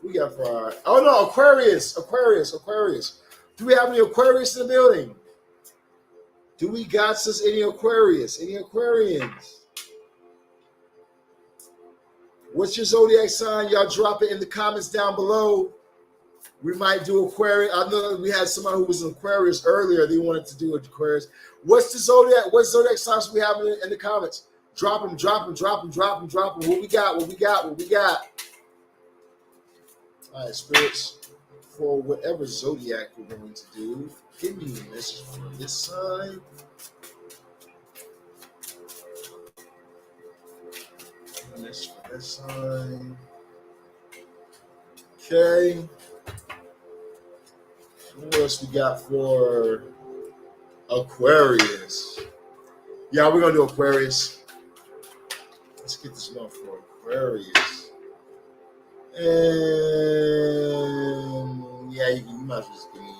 A: We got for our, oh no, Aquarius. Do we have any Aquarius in the building? Do we got any Aquarius? Any Aquarians? What's your zodiac sign? Y'all drop it in the comments down below. We might do Aquarius. I know we had somebody who was an Aquarius earlier. They wanted to do Aquarius. What's the zodiac? What zodiac signs we have in the comments? Drop them. What we got? All right, spirits, for whatever zodiac we're going to do, give me a message for this sign. Message for this sign. Okay. What else we got for Aquarius? Yeah, we're gonna do Aquarius. Let's get this one for Aquarius. And yeah, you might as well just give me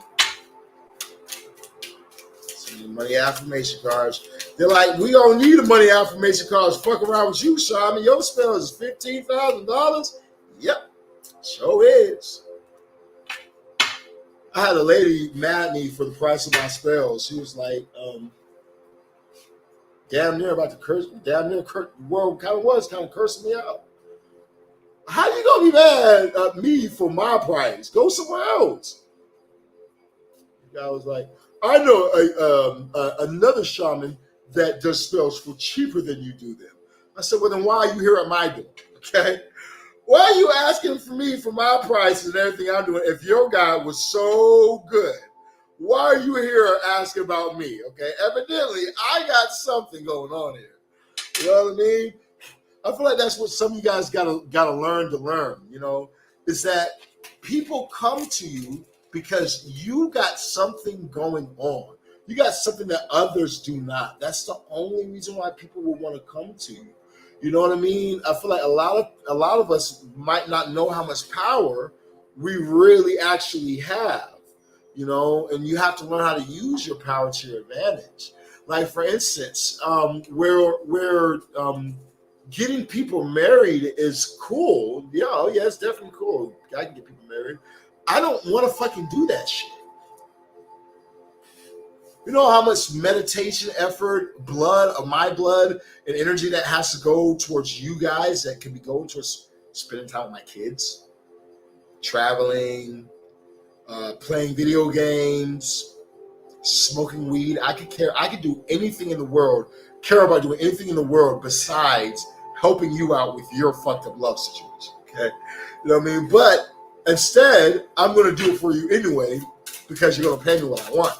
A: some money affirmation cards. They're like, we don't need the money affirmation cards. Fuck around with you, Shaman. Your spell is $15,000. Yep, sure is. I had a lady mad me for the price of my spells. She was like, damn near about to curse me. Well, kind of cursing me out. How you gonna be mad at me for my price? Go somewhere else. The guy was like, I know another shaman that does spells for cheaper than you do them. I said, well, then why are you here at my door? Okay. Why are you asking for me for my prices and everything I'm doing if your guy was so good? Why are you here asking about me? Okay. Evidently, I got something going on here. You know what I mean? I feel like that's what some of you guys gotta learn to learn, you know, is that people come to you because you got something going on. You got something that others do not. That's the only reason why people will want to come to you. You know what I mean? I feel like a lot of us might not know how much power we really actually have, you know, and you have to learn how to use your power to your advantage. Like for instance, where getting people married is cool. Yeah, oh yeah, it's definitely cool. I can get people married. I don't want to fucking do that shit. You know how much meditation, effort, blood, of my blood, and energy that has to go towards you guys that can be going towards spending time with my kids, traveling, playing video games, smoking weed. I could do anything in the world, care about doing anything in the world besides helping you out with your fucked up love situation. Okay. You know what I mean? But instead, I'm gonna do it for you anyway because you're gonna pay me what I want.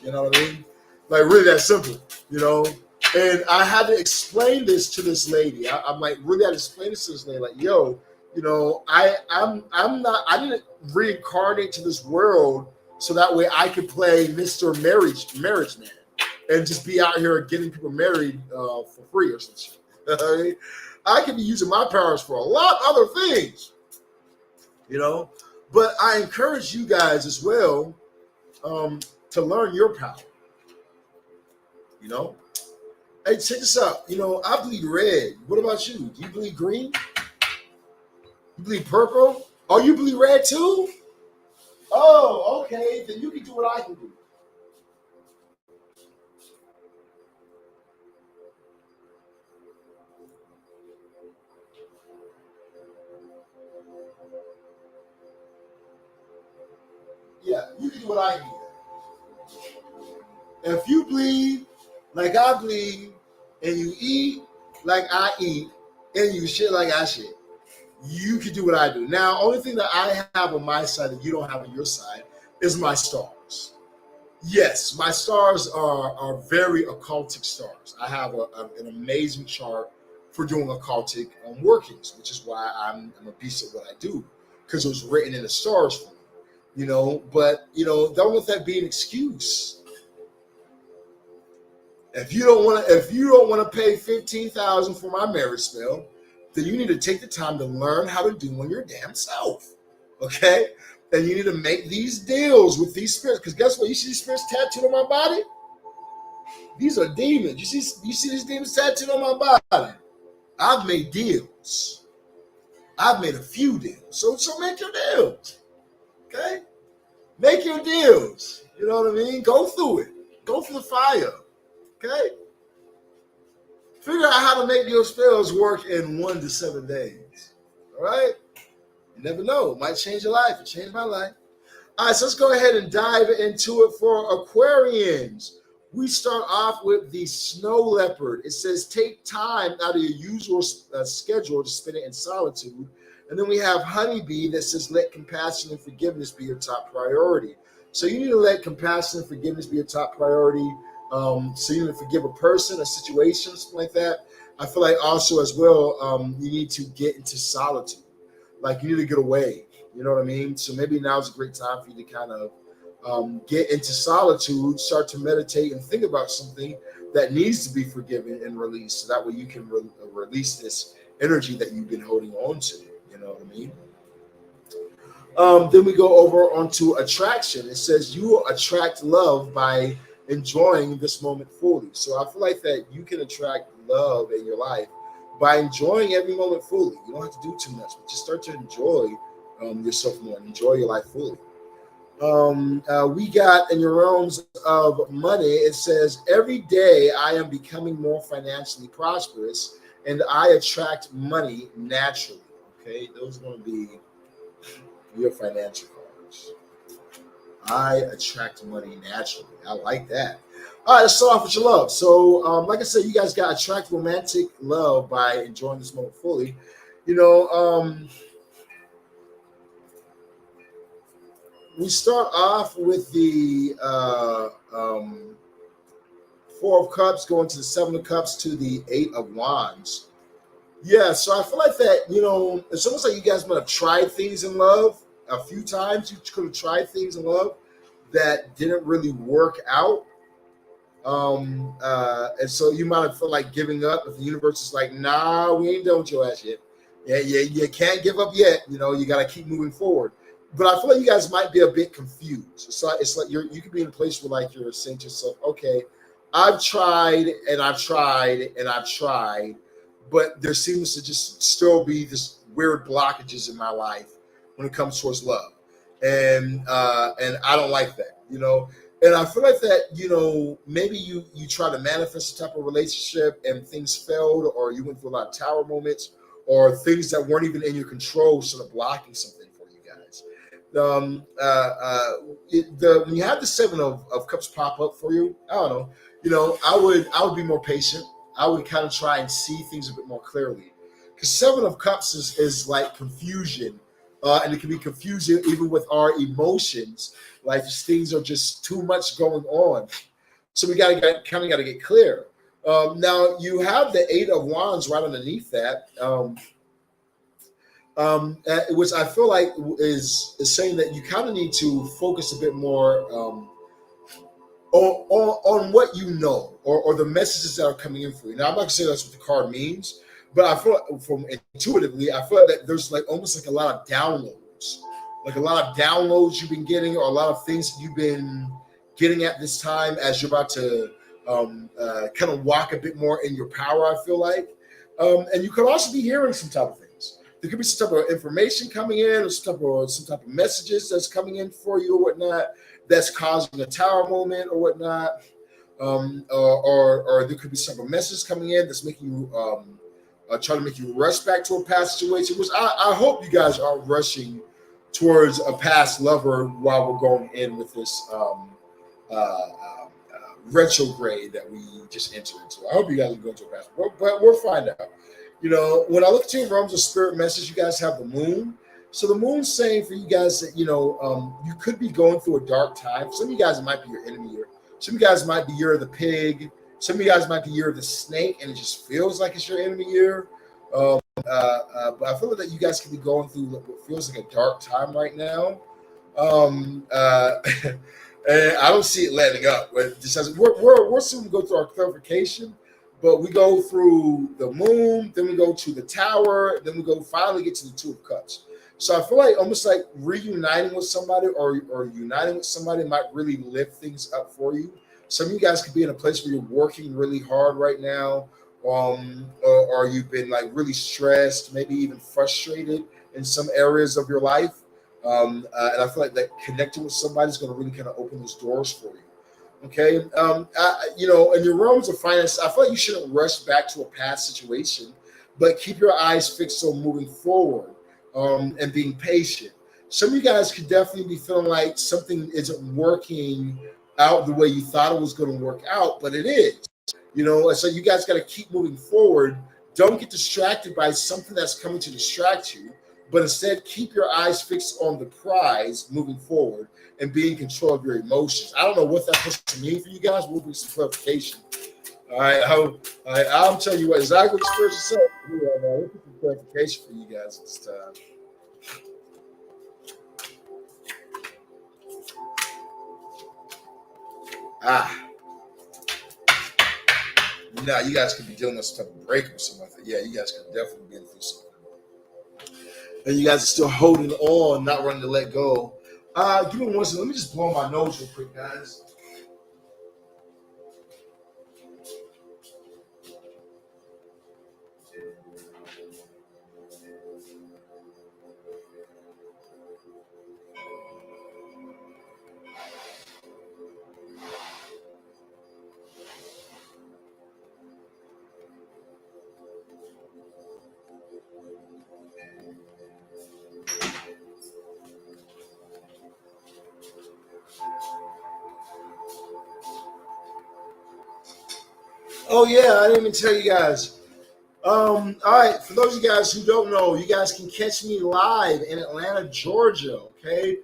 A: You know what I mean? Like really that simple, you know? And I had to explain this to this lady. I'm like, really had to explain this to this lady, like, yo, you know, I didn't reincarnate to this world so that way I could play Mr. Marriage Man and just be out here getting people married for free or some shit. I mean, I could be using my powers for a lot of other things, you know? But I encourage you guys as well to learn your power, you know? Hey, check this out. You know, I bleed red. What about you? Do you bleed green? You bleed purple? Oh, you bleed red too? Oh, okay. Then you can do what I can do. Yeah, you can do what I can do. If you bleed like I bleed, and you eat like I eat, and you shit like I shit, you can do what I do. Now, only thing that I have on my side that you don't have on your side is my stars. Yes, my stars are very occultic stars. I have an amazing chart for doing occultic workings, which is why I'm a piece of what I do, because it was written in the stars for me. You know, but you know, don't let that be an excuse. If you don't want to pay $15,000 for my marriage spell, then you need to take the time to learn how to do on your damn self. Okay? And you need to make these deals with these spirits. Because guess what? You see these spirits tattooed on my body? These are demons. You see these demons tattooed on my body? I've made deals. I've made a few deals. So make your deals. Okay? Make your deals. You know what I mean? Go through it. Go through the fire. Okay? Figure out how to make your spells work in 1 to 7 days. All right? You never know. It might change your life. It changed my life. All right, so let's go ahead and dive into it for Aquarians. We start off with the snow leopard. It says, take time out of your usual schedule to spend it in solitude. And then we have honeybee that says, let compassion and forgiveness be your top priority. So you need to let compassion and forgiveness be your top priority. So you need to forgive a person, a situation, something like that. I feel like also as well, you need to get into solitude. Like you need to get away. You know what I mean? So maybe now's a great time for you to kind of get into solitude, start to meditate and think about something that needs to be forgiven and released. So that way you can release this energy that you've been holding on to. You know what I mean? Then we go over onto attraction. It says you will attract love by enjoying this moment fully. So I feel like that you can attract love in your life by enjoying every moment fully. You don't have to do too much, but just start to enjoy yourself more and enjoy your life fully. We got in your realms of money, it says, every day I am becoming more financially prosperous and I attract money naturally. Okay, those are going to be your financial cards. I attract money naturally. I like that. All right, let's start off with your love. So, like I said, you guys got attract romantic love by enjoying this moment fully. You know, we start off with the Four of Cups going to the Seven of Cups to the Eight of Wands. Yeah, so I feel like that, it's almost like you guys might have tried things in love a few times. You could have tried things in love that didn't really work out. And so you might have felt like giving up if the universe is like, nah, we ain't done with your ass yet. Yeah, you can't give up yet. You got to keep moving forward. But I feel like you guys might be a bit confused. So it's like you could be in a place where like you're saying to yourself, okay, I've tried and I've tried and I've tried, but there seems to just still be this weird blockages in my life when it comes towards love, and I don't like that. And I feel like that, maybe you try to manifest a type of relationship and things failed, or you went through a lot of tower moments, or things that weren't even in your control sort of blocking something for you guys. When you have the Seven of Cups pop up for you, I don't know. I would be more patient. I would kind of try and see things a bit more clearly, because Seven of Cups is like confusion, and it can be confusing even with our emotions. Like these things are just too much going on, so we got to get clear. Now you have the Eight of Wands right underneath that. Which I feel like is saying that you kind of need to focus a bit more on what you know, or the messages that are coming in for you. Now, I'm not gonna say that's what the card means, but I feel like from intuitively, I feel like that there's like almost like a lot of downloads, you've been getting, or a lot of things that you've been getting at this time as you're about to kind of walk a bit more in your power. I feel like, and you could also be hearing some type of things. There could be some type of information coming in, or some type of messages that's coming in for you or whatnot, that's causing a tower moment or whatnot. Or there could be some messages coming in that's making you trying to make you rush back to a past situation. Which I hope you guys aren't rushing towards a past lover while we're going in with this retrograde that we just entered into. I hope you guys are going to a past, but we'll find out. When I look at your realms of spirit message, you guys have the moon. So the moon's saying for you guys that you could be going through a dark time. Some of you guys, it might be your enemy year. Some of you guys might be year of the pig. Some of you guys might be year of the snake, and it just feels like it's your enemy year. But I feel like that you guys could be going through what feels like a dark time right now. And I don't see it letting up. But just as we're soon to go through our clarification, but we go through the moon, then we go to the tower, then we finally get to the Two of Cups. So I feel like almost like reuniting with somebody, or uniting with somebody might really lift things up for you. Some of you guys could be in a place where you're working really hard right now, or you've been like really stressed, maybe even frustrated in some areas of your life. And I feel like that connecting with somebody is going to really kind of open those doors for you. Okay. In your realms of finance, I feel like you shouldn't rush back to a past situation, but keep your eyes fixed on moving forward, and being patient. Some of you guys could definitely be feeling like something isn't working out the way you thought it was going to work out, but it is. And so you guys got to keep moving forward. Don't get distracted by something that's coming to distract you, but instead keep your eyes fixed on the prize moving forward and be in control of your emotions. I don't know what that's supposed to mean for you guys. We'll do some clarification. All right, I'll tell you what exactly what the spiritual said. We'll put some clarification for you guys at this time. Now you guys could be dealing with some type of breakup or something like that. Yeah, you guys could definitely be through something. And you guys are still holding on, not running to let go. Give me one second. Let me just blow my nose real quick, guys. Oh yeah, I didn't even tell you guys. All right, for those of you guys who don't know, you guys can catch me live in Atlanta, Georgia. Okay,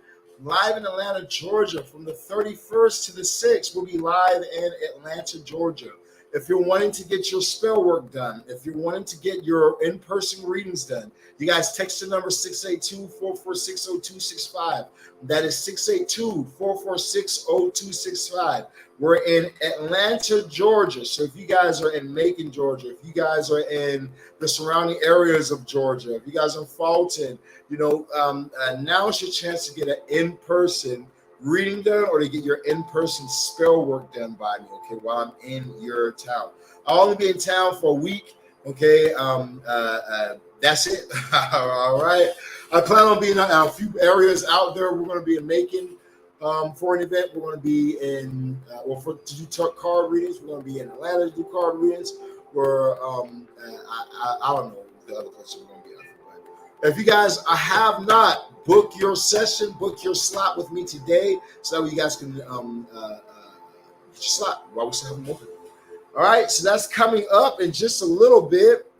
A: live in Atlanta, Georgia, from the 31st to the 6th. We'll be live in Atlanta, Georgia. If you're wanting to get your spell work done, if you're wanting to get your in-person readings done, you guys text the number 682-446-0265. That is 682-446-0265. We're in Atlanta, Georgia. So if you guys are in Macon, Georgia, if you guys are in the surrounding areas of Georgia, if you guys are in Fulton, now is your chance to get an in-person reading done or to get your in-person spell work done by me, okay, while I'm in your town. I'll only be in town for a week, okay? That's it. All right. I plan on being in a few areas out there. We're going to be in Macon for an event. We're going to be in, to do card readings. We're going to be in Atlanta to do card readings. We're, I don't know the other places we're going to be at. But if you guys have not, book your session, book your slot with me today so that you guys can get your slot while we still have them open. All right, so that's coming up in just a little bit.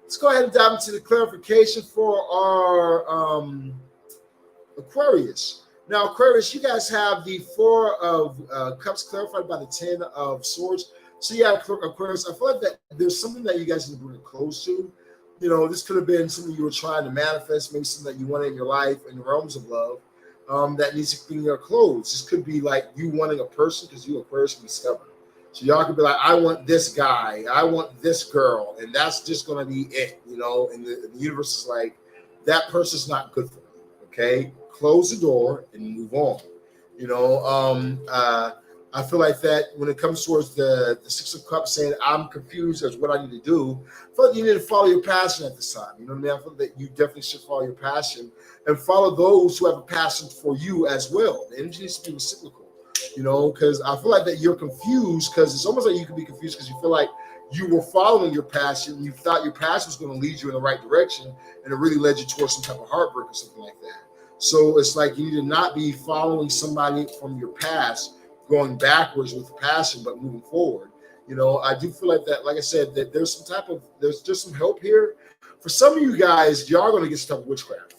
A: Let's go ahead and dive into the clarification for our Aquarius. Now, Aquarius, you guys have the 4 of Cups clarified by the 10 of Swords. So yeah, Aquarius, I feel like that there's something that you guys need to bring close to. You know, this could have been something you were trying to manifest, maybe something that you wanted in your life in the realms of love that needs to be in your clothes. This could be like you wanting a person because you Aquarius can be stubborn. So y'all could be like, I want this guy, I want this girl, and that's just going to be it, you know, and the universe is like, that person's not good for me, okay? Close the door and move on. You know, I feel like that when it comes towards the 6 of Cups saying, I'm confused as what I need to do, I feel like you need to follow your passion at this time. You know what I mean? I feel that you definitely should follow your passion and follow those who have a passion for you as well. The energy needs to be reciprocal. You know, because I feel like that you're confused because it's almost like you could be confused because you feel like you were following your passion. You thought your passion was going to lead you in the right direction, and it really led you towards some type of heartbreak or something like that. So it's like you need to not be following somebody from your past, going backwards with passion, but moving forward. You know, I do feel like that, like I said, that there's just some help here. For some of you guys, y'all are going to get some type of witchcraft.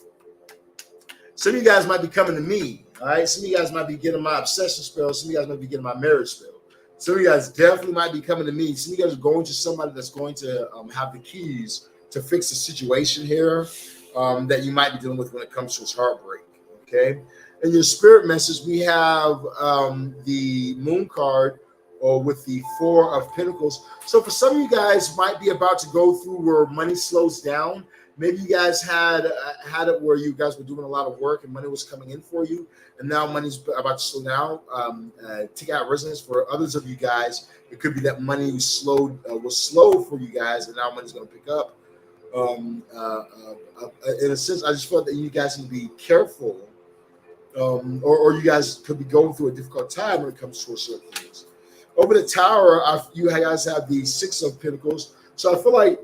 A: Some of you guys might be coming to me. All right, some of you guys might be getting my obsession spell. Some of you guys might be getting my marriage spell. Some of you guys definitely might be coming to me. Some of you guys are going to somebody that's going to have the keys to fix the situation here that you might be dealing with when it comes to its heartbreak. Okay, in your spirit message, we have the Moon card with the 4 of Pentacles. So for some of you guys, might be about to go through where money slows down. Maybe you guys had it where you guys were doing a lot of work and money was coming in for you, and now money's about to slow down. Take out resonance for others of you guys. It could be that money was slow for you guys, and now money's going to pick up. In a sense, I just felt that you guys need to be careful, or you guys could be going through a difficult time when it comes to certain things. Over the Tower, you guys have the 6 of Pentacles. So I feel like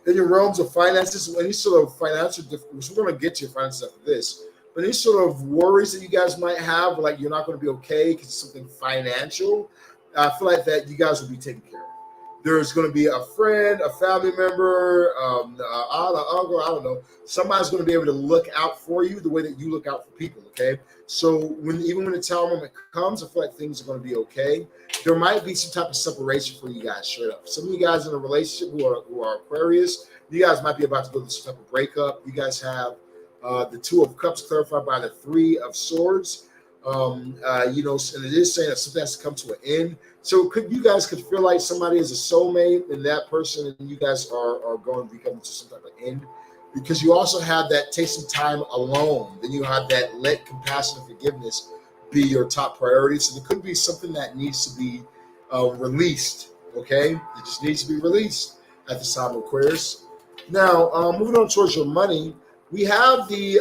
A: in your realms of finances, any sort of financial difficulties, we're going to get to your finances after this, but any sort of worries that you guys might have, like you're not going to be okay because it's something financial, I feel like that you guys will be taken care of. There's going to be a friend, a family member, uncle, I don't know. Somebody's going to be able to look out for you the way that you look out for people, okay? So even when the Tower moment comes, I feel like things are going to be okay. There might be some type of separation for you guys straight up. Some of you guys in a relationship who are Aquarius, you guys might be about to go through some type of breakup. You guys have the 2 of Cups clarified by the 3 of Swords. And it is saying that something has to come to an end. So you guys could feel like somebody is a soulmate and that person and you guys are going to be coming to some type of end, because you also have that take some time alone. Then you have that let compassion and forgiveness be your top priority. So there could be something that needs to be released. Okay, it just needs to be released at the time of Aquarius. Now, moving on towards your money, we have the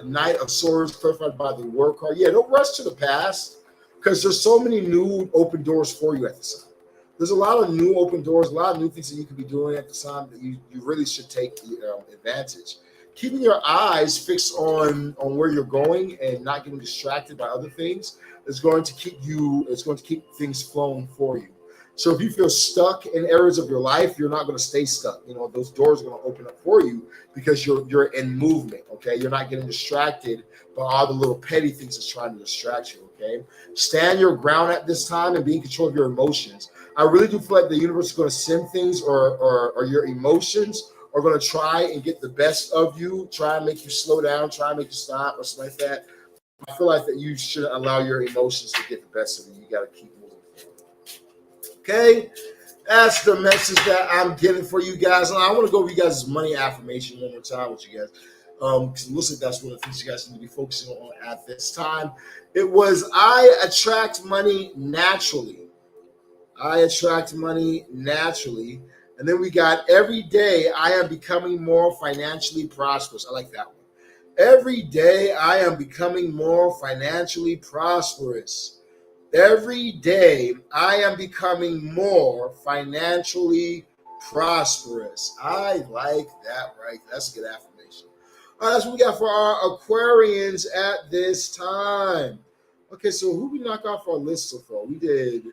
A: Knight of Swords clarified by the World card. Yeah, don't rush to the past because there's so many new open doors for you at this time. There's a lot of new open doors, a lot of new things that you could be doing at the time that you really should take advantage. Keeping your eyes fixed on where you're going and not getting distracted by other things is going to keep things flowing for you. So if you feel stuck in areas of your life, you're not going to stay stuck. You know, those doors are going to open up for you because you're in movement. Okay, you're not getting distracted by all the little petty things that's trying to distract you. Okay, stand your ground at this time and be in control of your emotions. I really do feel like the universe is going to send things, or your emotions are going to try and get the best of you, try and make you slow down, try and make you stop, or something like that. I feel like that you shouldn't allow your emotions to get the best of you. You got to keep moving. Okay, that's the message that I'm getting for you guys. And I want to go over you guys' money affirmation one more time with you guys. Because it looks like that's one of the things you guys need to be focusing on at this time. It was, I attract money naturally. I attract money naturally. And then we got, every day I am becoming more financially prosperous. I like that one. Every day I am becoming more financially prosperous. Every day I am becoming more financially prosperous. I like that, right? That's a good affirmation. All right, that's what we got for our Aquarians at this time. Okay, so who we knock off our list so far? We did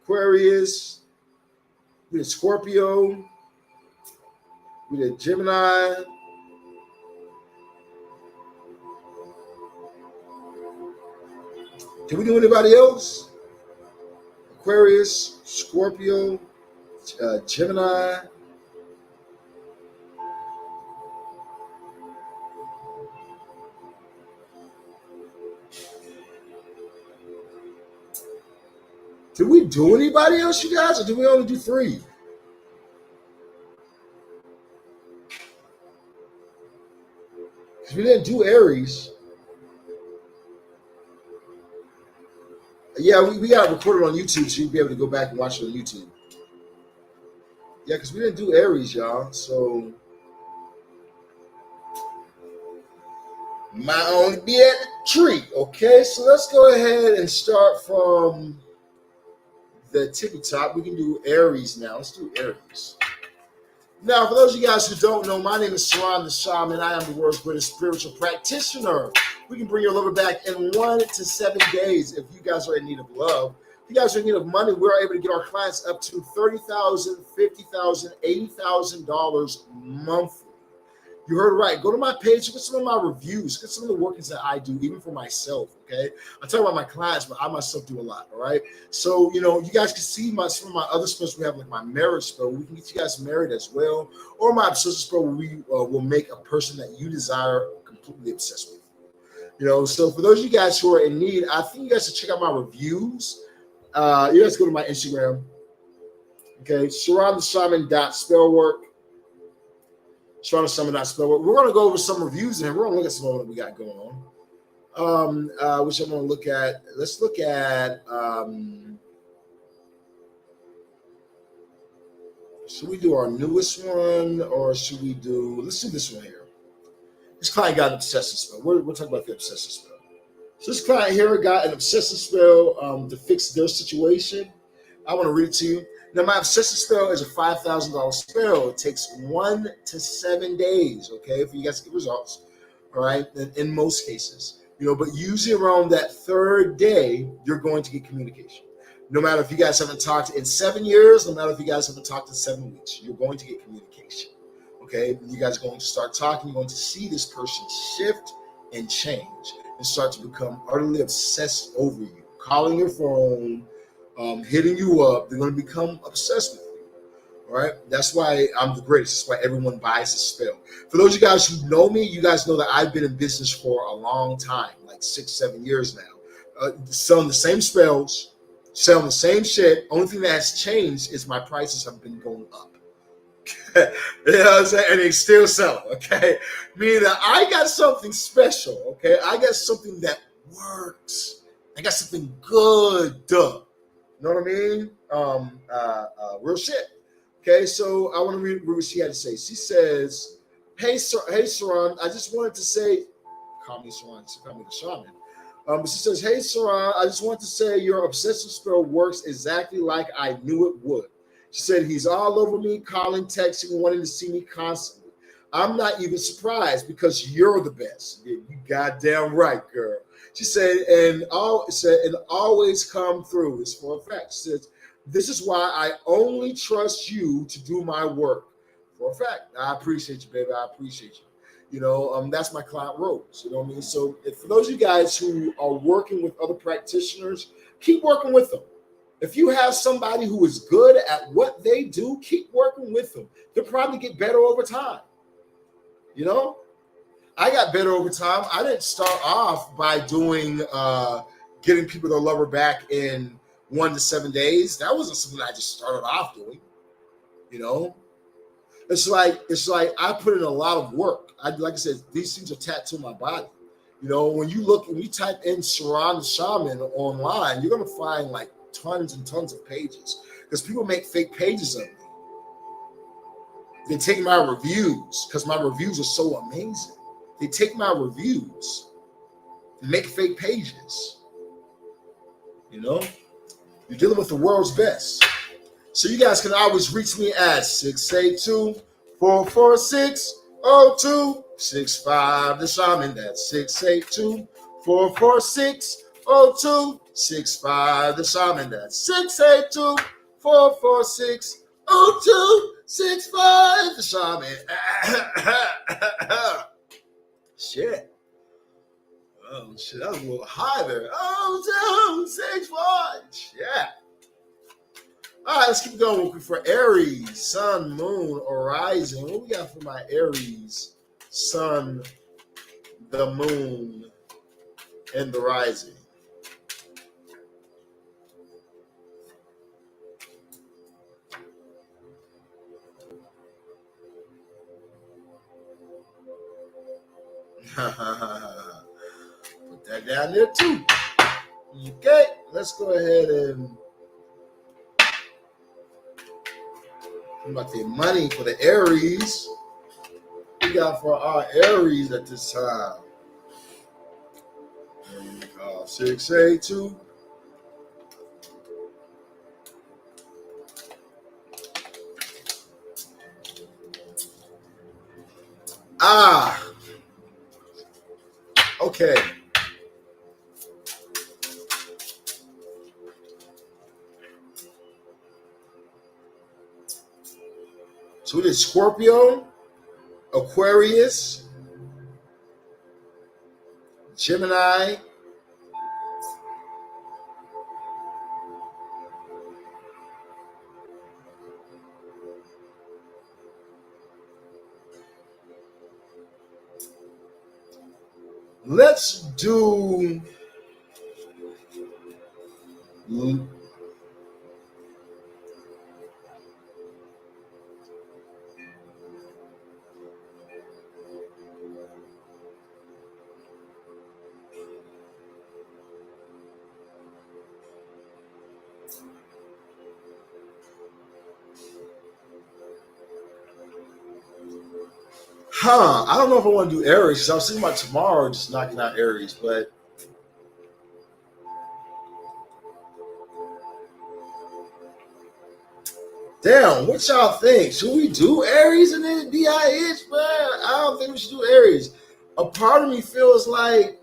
A: Aquarius, we did Scorpio, we did Gemini. Did we do anybody else? Aquarius, Scorpio, Gemini. Did we do anybody else, you guys, or did we only do 3? Because we didn't do Aries. Yeah, we got it recorded on YouTube, so you'll be able to go back and watch it on YouTube. Yeah, because we didn't do Aries, y'all. So might only be at the treat. Okay, so let's go ahead and start from the tippy top. We can do Aries now. Let's do Aries. Now, for those of you guys who don't know, my name is Saran the Shaman. I am the world's greatest spiritual practitioner. We can bring your lover back in 1 to 7 days if you guys are in need of love. If you guys are in need of money, we're able to get our clients up to $30,000, $50,000, $80,000 monthly. You heard right. Go to my page, get some of my reviews, get some of the workings that I do, even for myself, okay? I talk about my clients, but I myself do a lot, all right? So, you know, you guys can see some of my other spells. We have like my marriage spell. We can get you guys married as well. Or my obsessive spell, where we will make a person that you desire completely obsessed with. You know, so for those of you guys who are in need, I think you guys should check out my reviews. You guys go to my Instagram, okay? SharonTheShaman.spellwork. Trying to summon that spell. We're going to go over some reviews and we're going to look at some of what we got going on. Which I'm going to look at. Let's look at. Should we do our newest one or should we do? Let's do this one here. This client got an obsessive spell. We'll talk about the obsessive spell. So this client here got an obsessive spell to fix their situation. I want to read it to you. Now, my obsessive spell is a $5,000 spell. It takes 1 to 7 days, okay, for you guys to get results, all right, in most cases. You know, but usually around that 3rd day, you're going to get communication. No matter if you guys haven't talked in 7 years, no matter if you guys haven't talked in 7 weeks, you're going to get communication, okay? You guys are going to start talking. You're going to see this person shift and change and start to become utterly obsessed over you, calling your phone, hitting you up. They're going to become obsessed with you. All right. That's why I'm the greatest. That's why everyone buys the spell. For those of you guys who know me, you guys know that I've been in business for a long time, like 6-7 years now, selling the same spells, selling the same shit. Only thing that has changed is my prices have been going up. You know what I'm saying? And they still sell. Okay. Meaning that I got something special. Okay. I got something that works. I got something good. You know what I mean? Real shit. Okay, so I want to read what she had to say. She says, hey, Saran, I just wanted to say, call me Saran, call me the shaman. But she says, hey, Saran, I just want to say your obsessive spell works exactly like I knew it would. She said, he's all over me, calling, texting, wanting to see me constantly. I'm not even surprised because you're the best. You goddamn right, girl. She said, and always come through. It's for a fact. She says, this is why I only trust you to do my work. For a fact. I appreciate you, baby. I appreciate you. That's my client Rose. You know what I mean? So for those of you guys who are working with other practitioners, keep working with them. If you have somebody who is good at what they do, keep working with them. They'll probably get better over time. I got better over time. I didn't start off by doing getting people to love her back in 1 to 7 days. That wasn't something I just started off doing. It's like I put in a lot of work. Like I said, these things are tattooed on my body. When you type in Sharon the Shaman online, you're gonna find like tons and tons of pages because people make fake pages of me. They take my reviews because my reviews are so amazing. They take my reviews and make fake pages. You're dealing with the world's best. So you guys can always reach me at 682-446-0265. The Shaman, that's 682-446-0265. The Shaman, that's 682-446-0265. The Shaman. Shit. Oh, shit. That was a little high there. 0265. Shit. All right, let's keep going for Aries, Sun, Moon, or Rising. What we got for my Aries, Sun, the Moon, and the Rising? Put that down there too. Okay, let's go ahead and about the money for the Aries. We got for our Aries at this time. 682. Okay. So we did Scorpio, Aquarius, Gemini, let's do I don't know if I want to do Aries because I was thinking about tomorrow just knocking out Aries, but damn, what y'all think? Should we do Aries and then DIH, man? I don't think we should do Aries. A part of me feels like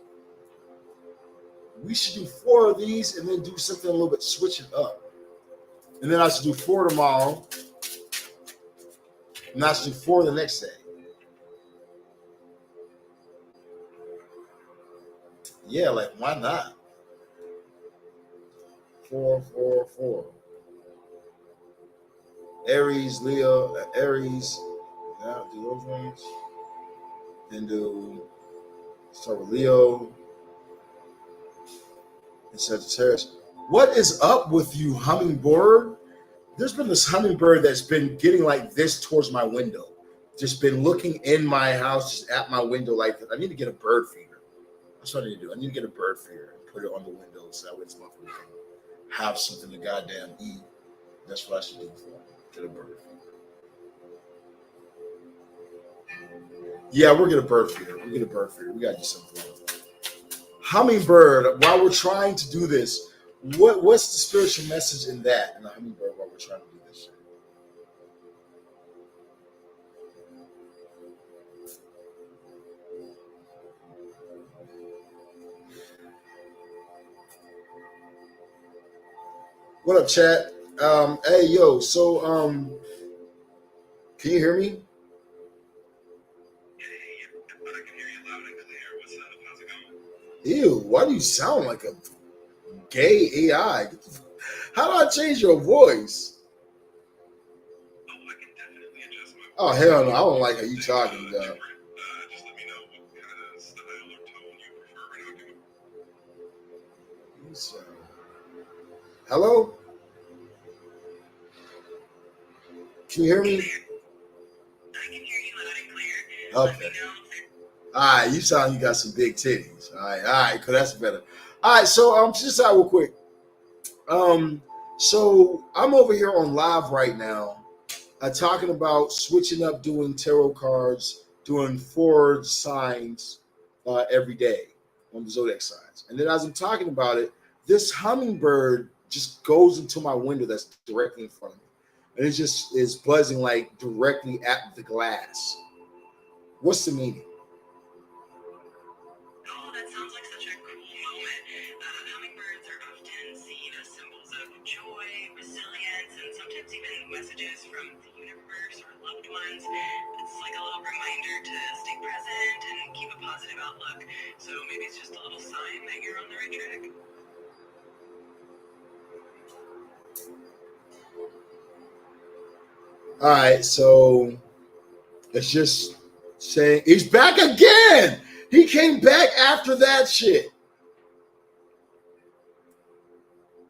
A: we should do 4 of these and then do something a little bit, switch it up. And then I should do 4 tomorrow. And I should do 4 the next day. Yeah, like why not? 4, 4, 4. Aries, Leo, Aries. Yeah, do those ones. Then start with Leo and Sagittarius. What is up with you, hummingbird? There's been this hummingbird that's been getting like this towards my window. Just been looking in my house, just at my window like that. I need to get a bird feeder. That's what I need to do. I need to get a bird feeder and put it on the window so that way this motherfucker can have something to goddamn eat. That's what I should do for him. Get a bird feeder. Yeah, we'll get a bird feeder. We'll get a bird feeder. We gotta do something. Hummingbird, while we're trying to do this, what's the spiritual message in that in the hummingbird while we're trying to do this? What up, chat? Hey, yo. So, can you hear me? Ew, why do you sound like a gay AI? How do I change your voice? Oh, hell no. I don't like how you talking, dog. Hello? Can you hear me?
B: I can hear you loud and clear.
A: Okay. All right, you sound you got some big titties. All right, cause that's better. All right, so just out real quick. So I'm over here on live right now, talking about switching up, doing tarot cards, doing 4 signs every day on the zodiac signs, and then as I'm talking about it, this hummingbird just goes into my window that's directly in front of me, and it just is buzzing like directly at the glass. What's the meaning?
B: Oh, that sounds like such a cool moment. Hummingbirds are often seen as symbols of joy, resilience, and sometimes even messages from the universe or loved ones. It's like a little reminder to stay present and keep a positive outlook. So maybe it's just a little sign that you're on the right track.
A: All right, so it's just saying he's back again. He came back after that shit.
B: Oh,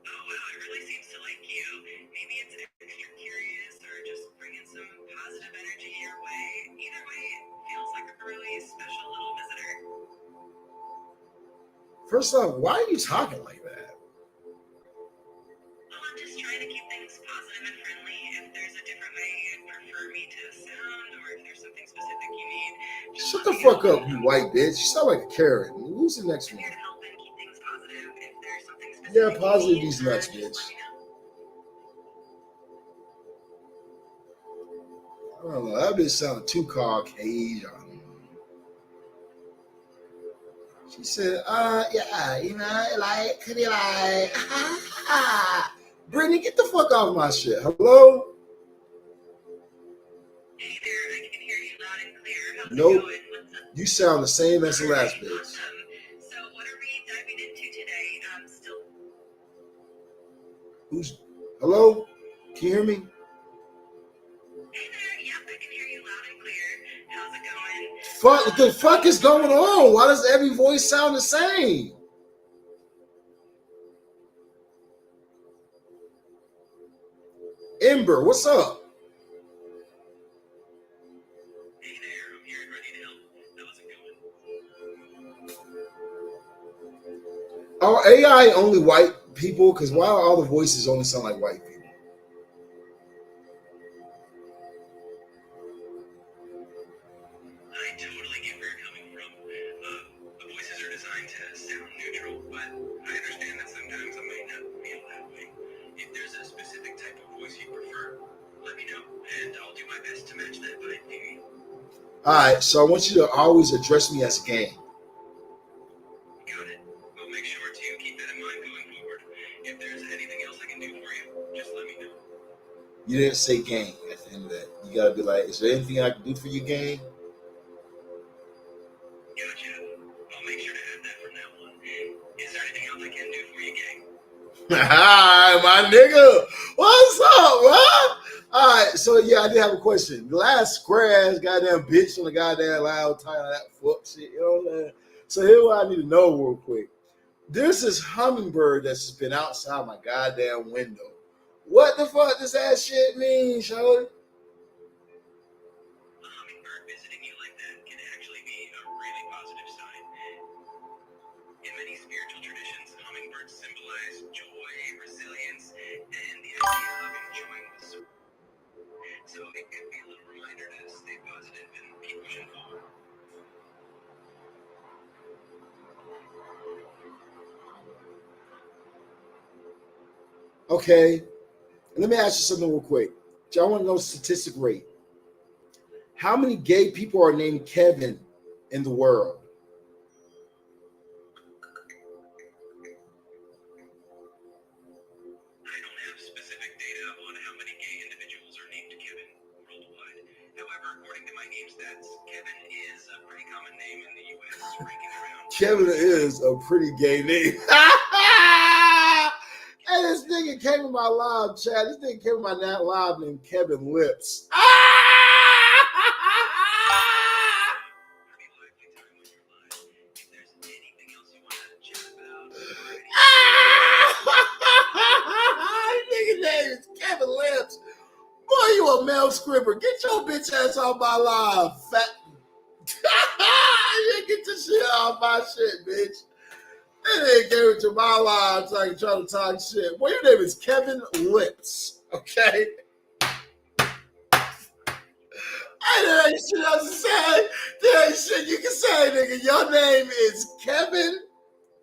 B: wow, it really seems to like you. Maybe it's extra curious or just bringing some positive energy your way. Either way, it feels like a really special little visitor.
A: First off, why are you talking like that?
B: Well, I'm just trying to keep things positive and friendly. If there's a different way you'd prefer me to sound, or if there's something specific you need, just
A: Shut
B: let
A: the
B: me
A: fuck
B: know.
A: up, you white bitch. You sound like a carrot. Who's the next
B: I'm
A: one?
B: here to help and keep things positive. If there's something specific
A: Yeah,
B: you
A: positive
B: need,
A: these nuts,
B: just
A: bitch.
B: let me know.
A: I don't know. That bitch sounded too Caucasian. She said, yeah, you know, like, could you like, Brittany, get the fuck off my shit. Hello?
B: Hey there, I can hear you loud and clear. How's
A: Nope.
B: it going? What's up?
A: You sound the same as the last
B: Alright,
A: bitch.
B: awesome. So what are we diving into today? Still.
A: Who's, hello? Can you hear me?
B: Hey there, yep, I can hear you loud and clear. How's it going?
A: Fuck, the fuck is going on? Why does every voice sound the same? Ember, what's up?
B: Hey there, I'm here and ready to help. How's it going?
A: Are AI only white people? Because why all the voices only sound like white people?
B: I totally get where you're coming from. The voices are designed to sound neutral, but I understand that sometimes I might not feel that way. If there's a specific type of voice you prefer, let me know, and I'll do my best to match that vibe to you.
A: All right, so I want you to always address me as a gang.
B: Got it. I'll make sure to keep that in mind going forward. If there's anything else I can do for you, just let me know.
A: You didn't say gang at the end of that. You gotta be like, is there anything I can do for you, gang?
B: Gotcha. I'll make sure to add that from now on. Is there anything else I can do for you, gang?
A: Hi, my nigga. What's up, bro? All right, so yeah, I did have a question. The last square ass goddamn bitch on the goddamn loud title of that fuck shit, you know what I'm saying? So here's what I need to know real quick. There's this hummingbird that's just been outside my goddamn window. What the fuck does that shit mean, Shorty?
B: A hummingbird visiting you like that can actually be a really positive sign. In many spiritual traditions, hummingbirds symbolize joy, resilience, and the idea of enjoying the soul. So it could be a little reminder to stay positive and keep pushing forward.
A: Okay, let me ask you something real quick. I want to know statistic rate. How many gay people are named Kevin in the world?
B: I don't have my game stats. Kevin is a pretty common name in the U.S. ranking around.
A: Kevin is a pretty gay name. Hey, this nigga came in my live chat. This nigga came in my live named Kevin Lips. Nigga name is Kevin Lips. Boy, you a male scripper. Get your bitch ass off my live, fat. You get this shit off my shit, bitch. And they gave it to my live so I can try to talk shit. Boy, your name is Kevin Lips, okay? Hey, there ain't shit else to say. There ain't shit you can say, nigga. Your name is Kevin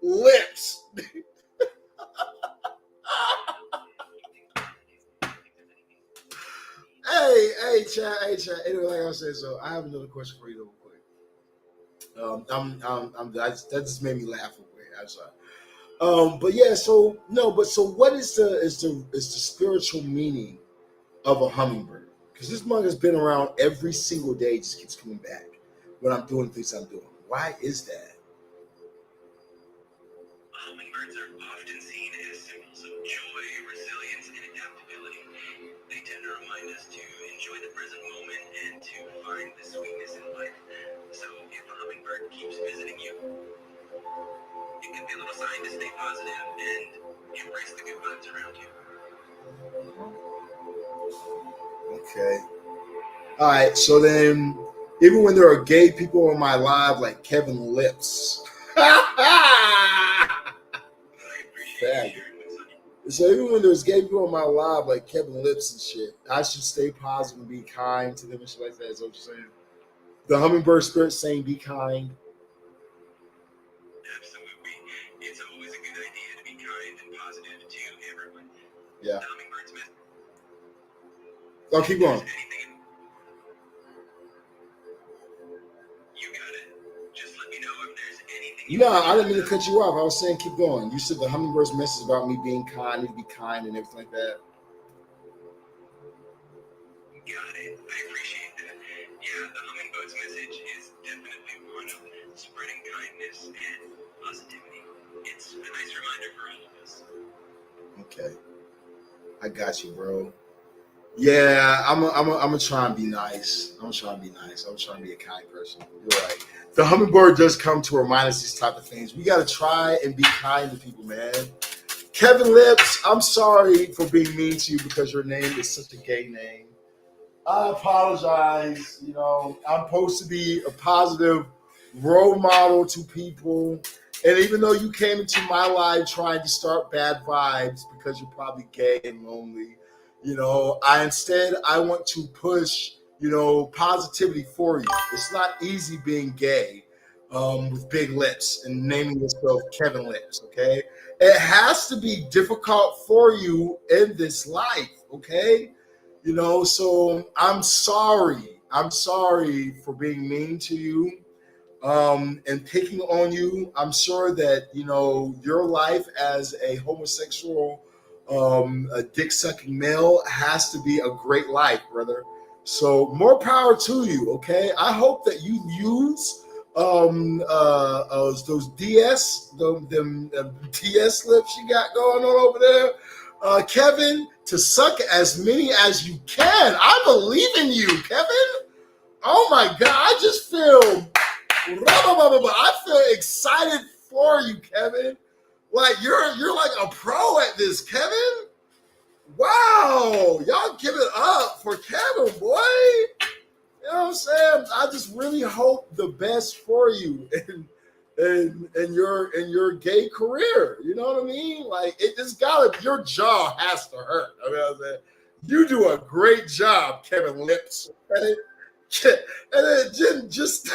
A: Lips. Hey, chat. Anyway, like I said, so I have another question for you real quick. That just made me laugh real quick. I'm sorry. But yeah, so what is the spiritual meaning of a hummingbird? Because this mug has been around every single day, just keeps coming back when I'm doing things I'm doing. Why is that?
B: Hummingbirds are often seen as symbols of joy, resilience, and adaptability. They tend to remind us to enjoy the present moment and to find the sweetness in life. So if a hummingbird keeps visiting you, it can be a little sign to stay positive and embrace the good vibes around you.
A: Okay. All right. So then, even when there are gay people on my live, like Kevin Lips. So even when there's gay people on my live, like Kevin Lips and shit, I should stay positive and be kind to them and shit like that. Is what you're saying? The hummingbird spirit saying be kind.
B: Absolutely. It's always a good idea to be kind and positive to everyone.
A: Yeah.
B: The hummingbird's message.
A: Oh, keep going.
B: You got it. Just let me know if there's anything.
A: No, I didn't mean to cut you off. I was saying keep going. You said the hummingbird's message about me being kind, need to be kind and everything like that.
B: Got it. I appreciate that. Yeah, the hummingbird's message is definitely one of spreading kindness and positivity. It's a nice reminder for all of us.
A: Okay. I got you, bro. Yeah, I'm gonna try and be nice. I'm trying to be nice. I'm trying to be a kind person. You're right. The hummingbird does come to remind us these type of things. We gotta try and be kind to people, man. Kevin Lips, I'm sorry for being mean to you because your name is such a gay name. I apologize. You know, I'm supposed to be a positive role model to people. And even though you came into my life trying to start bad vibes because you're probably gay and lonely, you know, I want to push, you know, positivity for you. It's not easy being gay with big lips and naming yourself Kevin Lips, okay? It has to be difficult for you in this life, okay? You know, so I'm sorry. I'm sorry for being mean to you and picking on you. I'm sure that, you know, your life as a homosexual, a dick-sucking male has to be a great life, brother. So more power to you, okay? I hope that you use those DS, them DS lips you got going on over there. Kevin, to suck as many as you can. I believe in you, Kevin. Oh my God, I just feel, I feel excited for you, Kevin. Like you're like a pro at this, Kevin. Wow, y'all give it up for Kevin, boy. You know what I'm saying? I just really hope the best for you in your gay career. You know what I mean? Like it just your jaw has to hurt. I mean, I'm saying, you do a great job, Kevin Lips. Okay? And then just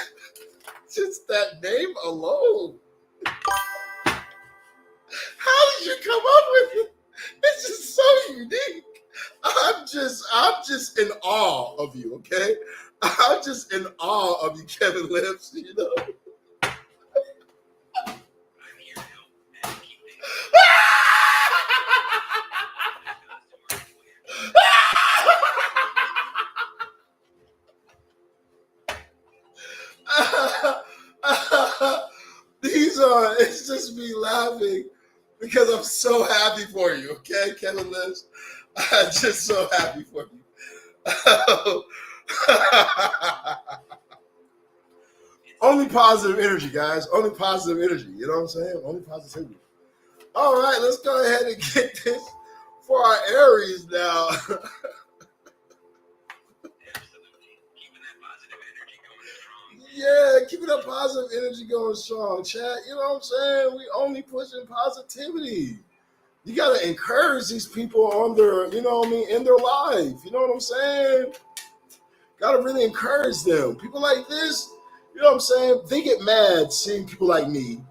A: that name alone. How did you come up with it? It's just so unique. I'm just in awe of you, okay? I'm just in awe of you, Kevin Lips, you know?
B: I'm here to help and keep things.
A: just be laughing because I'm so happy for you, okay, Kevin Lips? I'm just so happy for you. Only positive energy, guys. Only positive energy. You know what I'm saying? Only positivity. All right, let's go ahead and get this for our Aries now. Yeah, keeping that positive energy going strong, chat. You know what I'm saying? We only pushing positivity. You gotta encourage these people on their, you know what I mean, in their life. You know what I'm saying? Gotta really encourage them. People like this, you know what I'm saying? They get mad seeing people like me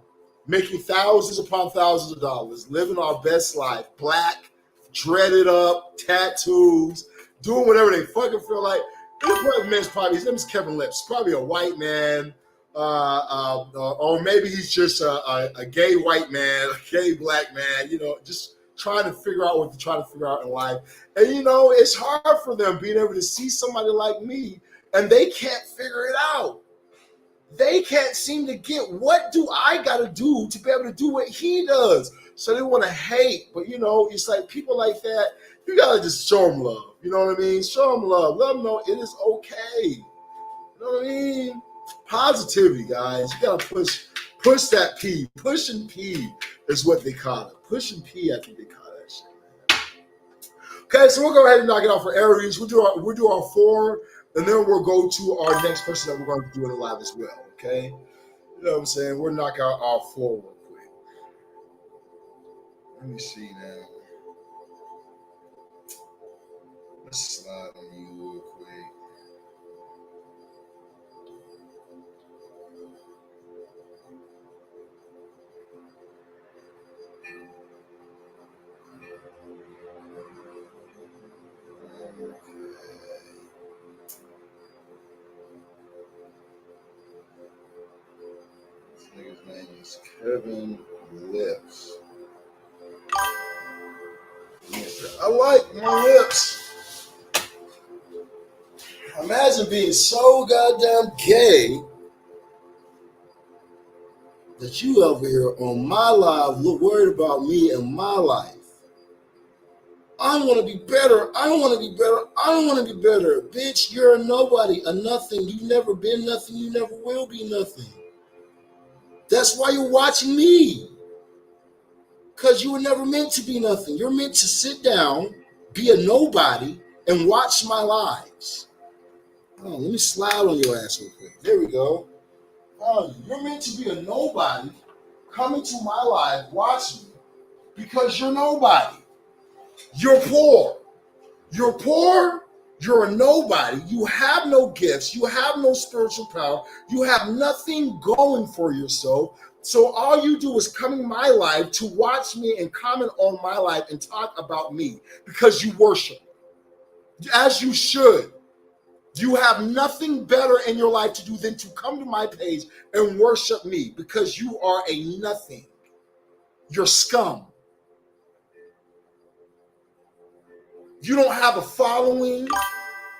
A: making thousands upon thousands of dollars, living our best life, black, dreaded up, tattoos, doing whatever they fucking feel like. This man's probably, his name is Kevin Lips, probably a white man, or maybe he's just a gay white man, a gay black man, you know, just trying to figure out what they're trying to figure out in life. And, you know, it's hard for them being able to see somebody like me and they can't figure it out. They can't seem to get, what do I got to do to be able to do what he does? So they want to hate. But, you know, it's like people like that, you got to just show them love. You know what I mean? Show them love. Let them know it is okay. You know what I mean? Positivity, guys. You got to push that P. Pushing P is what they call it. Pushing P, I think they call that shit. Okay, so we'll go ahead and knock it off for Aries. We'll do our 4, and then we'll go to our next person that we're going to do in the live as well. Okay? You know what I'm saying? We'll knock out our 4 real quick. Let me see now. Let's slide on you real quick. This nigga's name is Kevin Lips. I like my lips. Imagine being so goddamn gay that you over here on my live worried about me and my life. I want to be better. I want to be better. I want to be better. Bitch, you're a nobody, a nothing. You've never been nothing. You never will be nothing. That's why you're watching me. Because you were never meant to be nothing. You're meant to sit down, be a nobody, and watch my lives. Oh, let me slide on your ass real quick. There we go. Oh, you're meant to be a nobody, come into my life, watch me, because you're nobody. You're poor. You're poor. You're a nobody. You have no gifts. You have no spiritual power. You have nothing going for yourself. So all you do is come in my life to watch me and comment on my life and talk about me because you worship, as you should. You have nothing better in your life to do than to come to my page and worship me because you are a nothing. You're scum. You don't have a following.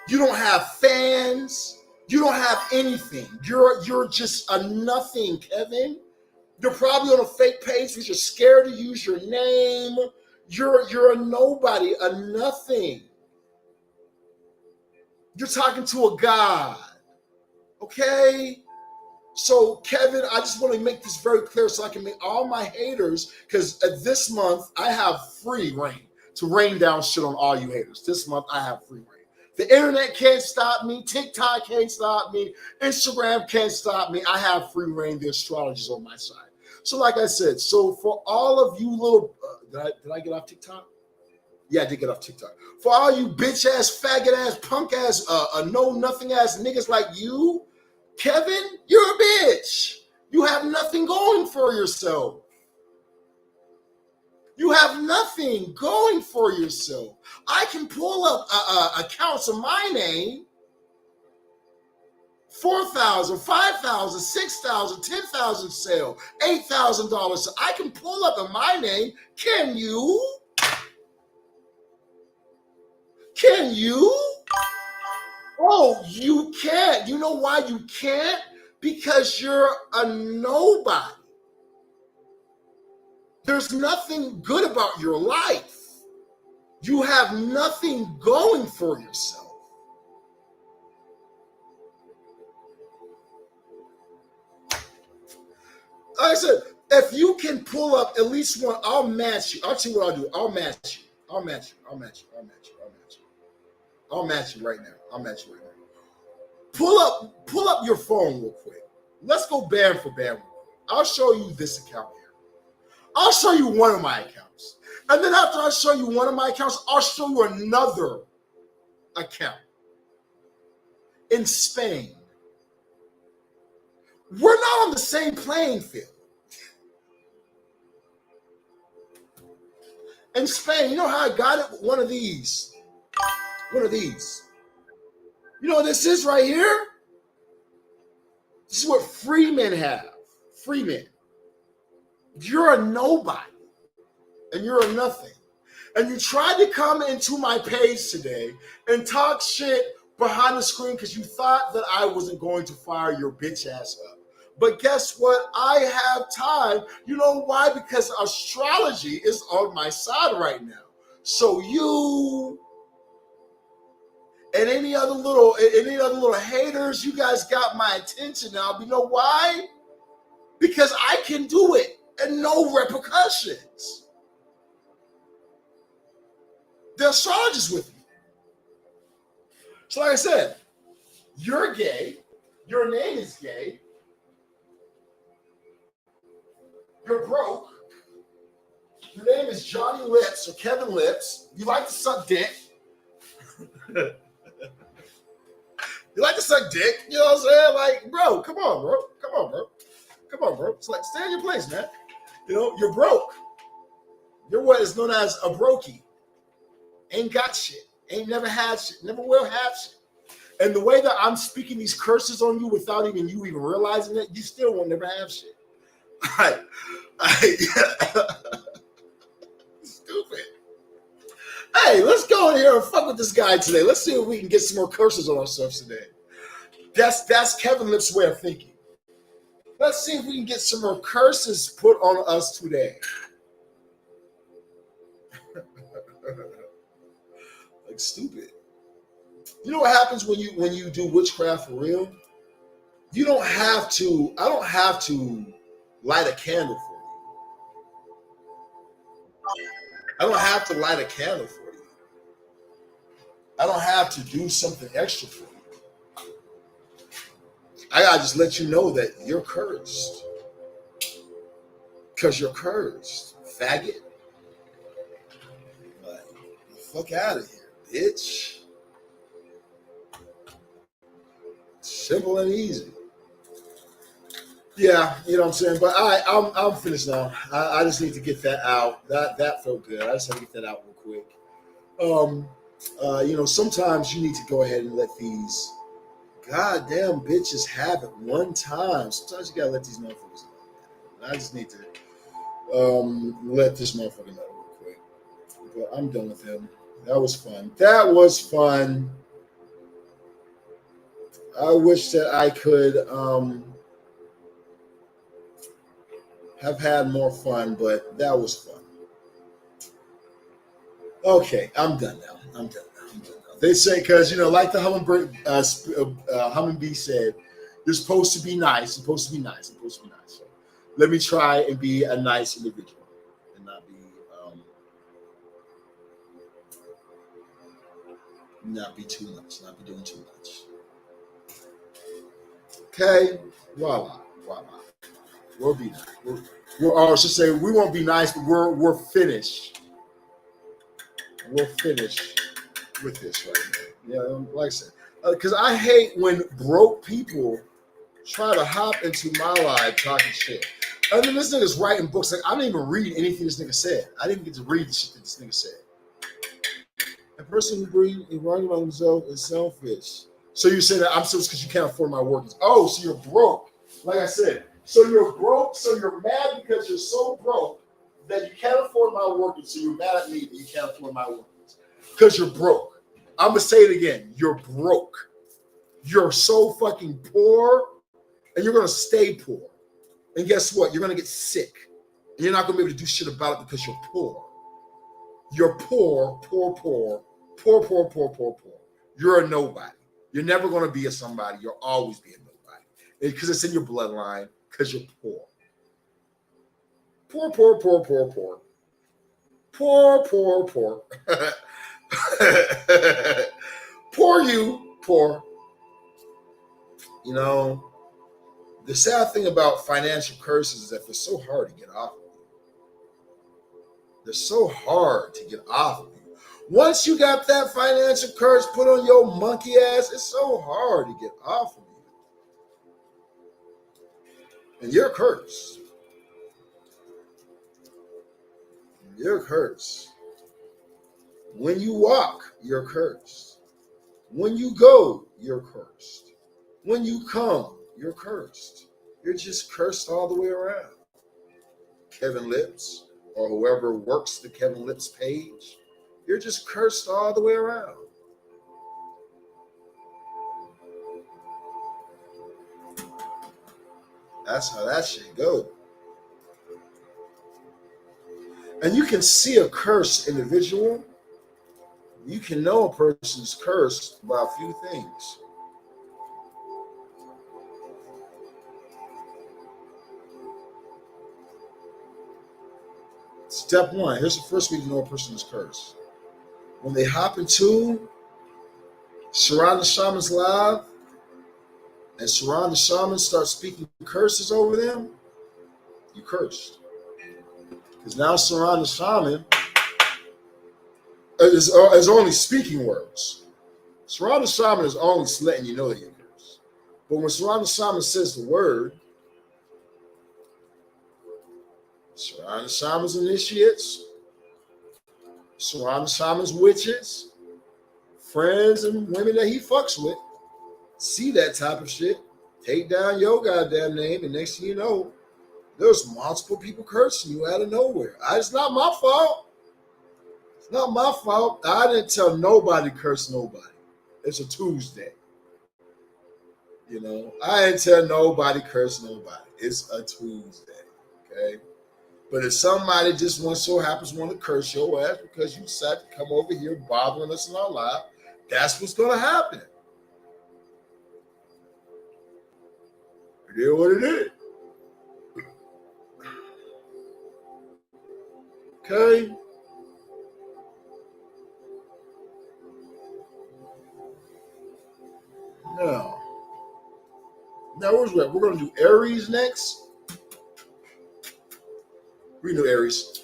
A: You don't have fans. You don't have anything. You're just a nothing, Kevin. You're probably on a fake page because you're scared to use your name. You're a nobody, a nothing. You're talking to a God. Okay? So, Kevin, I just want to make this very clear so I can make all my haters, because this month I have free reign to rain down shit on all you haters. This month I have free reign. The internet can't stop me. TikTok can't stop me. Instagram can't stop me. I have free reign. The astrologers on my side. So, like I said, so for all of you little, did I get off TikTok? Yeah, I did get off TikTok. For all you bitch ass, faggot ass, punk ass, know nothing ass niggas like you, Kevin, you're a bitch. You have nothing going for yourself. You have nothing going for yourself. I can pull up accounts of my name, 4,000, 5,000, 6,000, 10,000 sale, $8,000. So I can pull up in my name. Can you? Can you? Oh, you can't. You know why you can't? Because you're a nobody. There's nothing good about your life. You have nothing going for yourself. Like I said, if you can pull up at least one, I'll match you. I'll tell you what I'll do. I'll match you. I'll match you. I'll match you. I'll match you. I'll match you. I'll match you right now. I'll match you right now. Pull up your phone real quick. Let's go band for band. I'll show you this account here. I'll show you one of my accounts. And then after I show you one of my accounts, I'll show you another account in Spain. We're not on the same playing field. In Spain, you know how I got it? One of these. One of these. You know what this is right here? This is what free men have. Free men. You're a nobody. And you're a nothing. And you tried to come into my page today and talk shit behind the screen because you thought that I wasn't going to fire your bitch ass up. But guess what? I have time. You know why? Because astrology is on my side right now. So you and any other little haters, you guys got my attention now. You know why? Because I can do it and no repercussions. The astrologist with me. So like I said, you're gay. Your name is gay. You're broke. Your name is Johnny Lips or Kevin Lips. You like to suck dick. You like to suck dick. You know what I'm saying? Like, bro, come on, bro. Come on, bro. Come on, bro. It's like, stay in your place, man. You know, you're broke. You're what is known as a brokey. Ain't got shit. Ain't never had shit. Never will have shit. And the way that I'm speaking these curses on you without even you even realizing it, you still won't never have shit. Stupid. Hey, let's go in here and fuck with this guy today. Let's see if we can get some more curses on ourselves today. That's Kevin Lips' way of thinking. Let's see if we can get some more curses put on us today. Like stupid. You know what happens when you do witchcraft for real? You don't have to. I don't have to light a candle for you. I don't have to light a candle for you. I don't have to do something extra for you. I gotta just let you know that you're cursed. Because you're cursed, faggot. Like, the fuck out of here, bitch. Simple and easy. Yeah, you know what I'm saying? But I'm finished now. I just need to get that out. That felt good. I just had to get that out real quick. You know, sometimes you need to go ahead and let these goddamn bitches have it one time. Sometimes you gotta let these motherfuckers know. I just need to let this motherfucker know real quick. But I'm done with him. That was fun. That was fun. I wish that I could have had more fun, but that was fun. Okay, I'm done now. I'm done now. They say, because, you know, like the Hummingbee said, you're supposed to be nice. You're supposed to be nice. You're supposed to be nice. So let me try and be a nice individual and not be too much, not be doing too much. Okay, voila. We'll be nice. I should say we won't be nice, but we're finished. We're finished with this right now. Yeah, like I said, because I hate when broke people try to hop into my life talking shit. I mean, this nigga's writing books. Like, I didn't even read anything this nigga said. I didn't get to read the shit that this nigga said. A person who breathes and writing about himself is selfish. So you say that I'm selfish because you can't afford my work. Oh, so you're broke. Like I said, so you're broke. So you're mad because you're so broke that you can't afford my workers. So you're mad at me that you can't afford my workers because you're broke. I'm gonna say it again. You're broke. You're so fucking poor, and you're gonna stay poor. And guess what? You're gonna get sick, And you're not going to be able to do shit about it because you're poor. You're poor, poor, poor, poor, poor, poor, poor, poor. You're a nobody. You're never going to be a somebody. You'll always be a nobody. Because it's in your bloodline, because you're poor. Poor, poor, poor, poor, poor. Poor, poor, poor. Poor you, poor. You know, the sad thing about financial curses is that they're so hard to get off of you. They're so hard to get off of you. Once you got that financial curse put on your monkey ass, it's so hard to get off of you. And you're cursed. You're cursed. When you walk, you're cursed. When you go, you're cursed. When you come, you're cursed. You're just cursed all the way around. Kevin Lips, or whoever works the Kevin Lips page, you're just cursed all the way around. That's how that shit goes. And you can see a cursed individual. You can know a person's cursed by a few things. Step one, here's the first way you know a person is cursed. When they hop into Sharon the Shaman's live, and Sharon the Shaman starts speaking curses over them, you cursed. Because now Sharon the Shaman is only speaking words. Sharon the Shaman is only letting you know that you're cursed. But when Sharon the Shaman says the word, Sharon the Shaman's initiates, Sharon the Shaman's witches, friends and women that he fucks with, see that type of shit, take down your goddamn name, and next thing you know, there's multiple people cursing you out of nowhere. It's not my fault. It's not my fault. I didn't tell nobody to curse nobody. It's a Tuesday. You know, I didn't tell nobody curse nobody. It's a Tuesday. Okay? But if somebody just so happens want to curse your ass because you decided to come over here bothering us in our life, that's what's going to happen. It is what it is. Okay? Now where's that? We're going to do Aries next. We do Aries.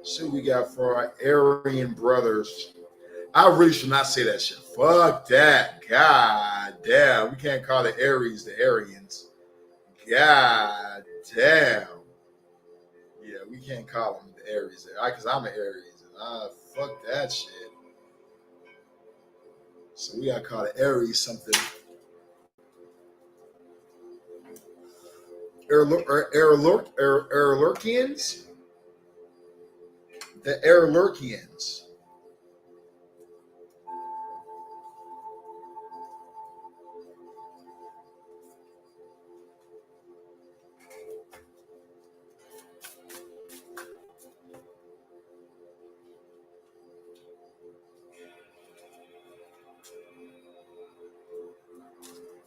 A: See what we got for our Aryan brothers. I really should not say that shit. Fuck that. God damn. We can't call the Aries the Aryans. God damn. Yeah, we can't call them the Aries. Because I'm an Aries. And fuck that shit. So we got to call the Aries something. Erlurkians? The Erlurkians.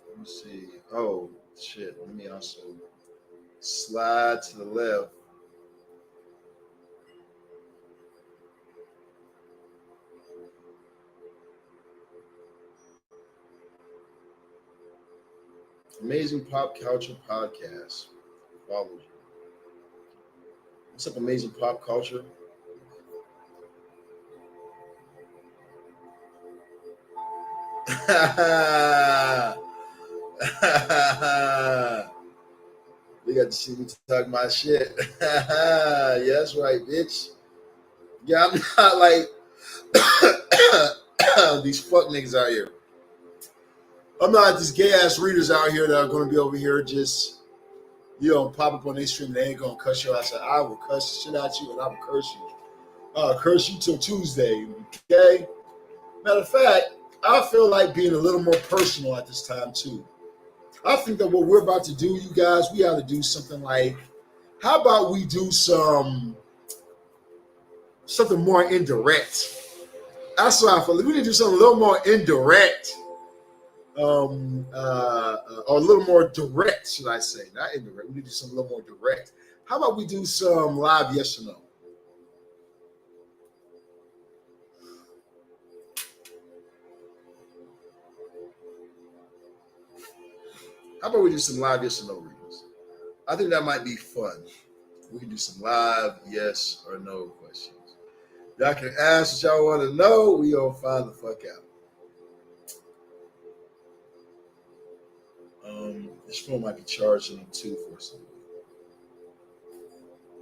A: Let me see. Oh, shit. Let me also slide to the left. Amazing Pop Culture Podcast. Follow you. What's up, Amazing Pop Culture? They got to see me talk my shit. Yeah, that's right, bitch. Yeah, I'm not like these fuck niggas out here. I'm not these gay ass readers out here that are going to be over here just, pop up on their stream. They ain't going to cuss your ass out. I will cuss the shit out you and I will curse you. I'll curse you till Tuesday. Okay? Matter of fact, I feel like being a little more personal at this time too. I think that what we're about to do, you guys, we ought to do something like, how about we do something more indirect? That's what I feel. We need to do something a little more indirect, or a little more direct, should I say? Not indirect. We need to do something a little more direct. How about we do some live yes or no? How about we do some live yes or no readings? I think that might be fun. We can do some live yes or no questions. Y'all can ask what y'all want to know. We gonna find the fuck out. This phone might be charging too for some.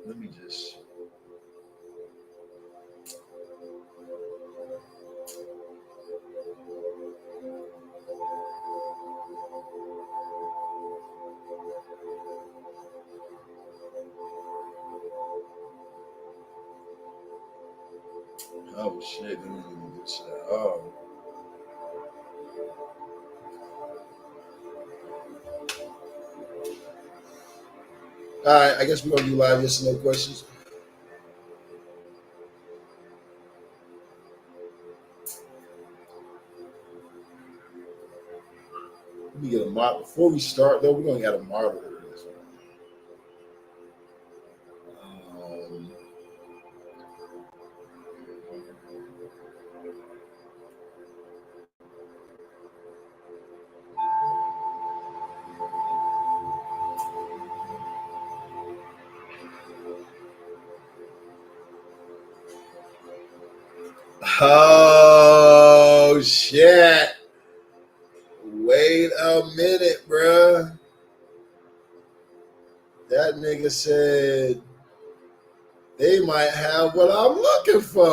A: Let me just. Oh shit! Let me do this. Oh. All right. I guess we're gonna do live yes or no questions. Let me get a mod before we start. Though we're gonna get a moderator. Um, oh shit! Wait a minute, bruh. That nigga said they might have what I'm looking for.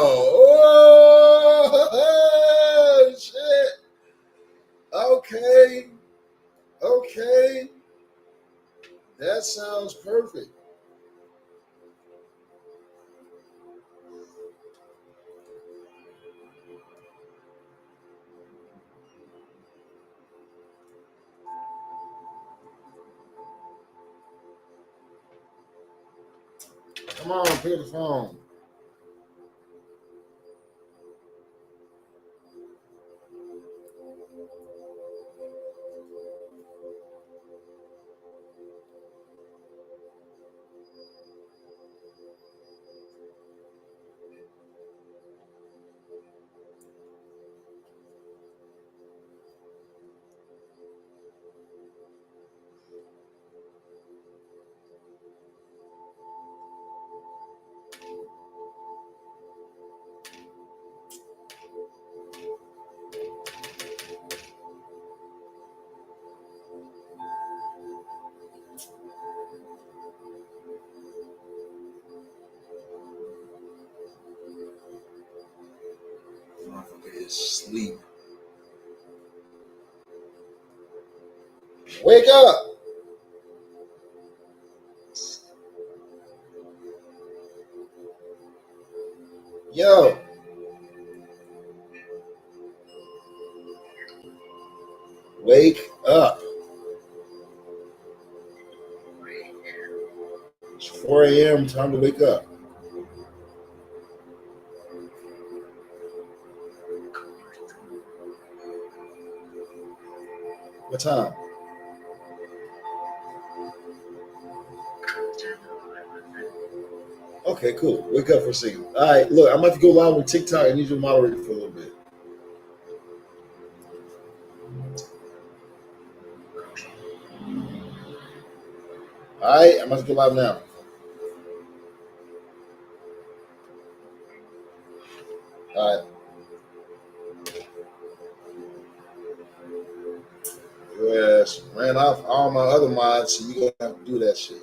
A: Oh shit! Okay, okay. That sounds perfect. Come on, pick up the phone. Motherfucker is sleep. Wake up! Yo! Wake up! It's 4 a.m. Time to wake up. What time? Okay, cool. Wake up for a second. All right, look, I'm about to go live with TikTok. I need you to moderate for a little bit. All right, I'm about to go live now. All right. Yes, ran off all my other mods, so you're gonna have to do that shit.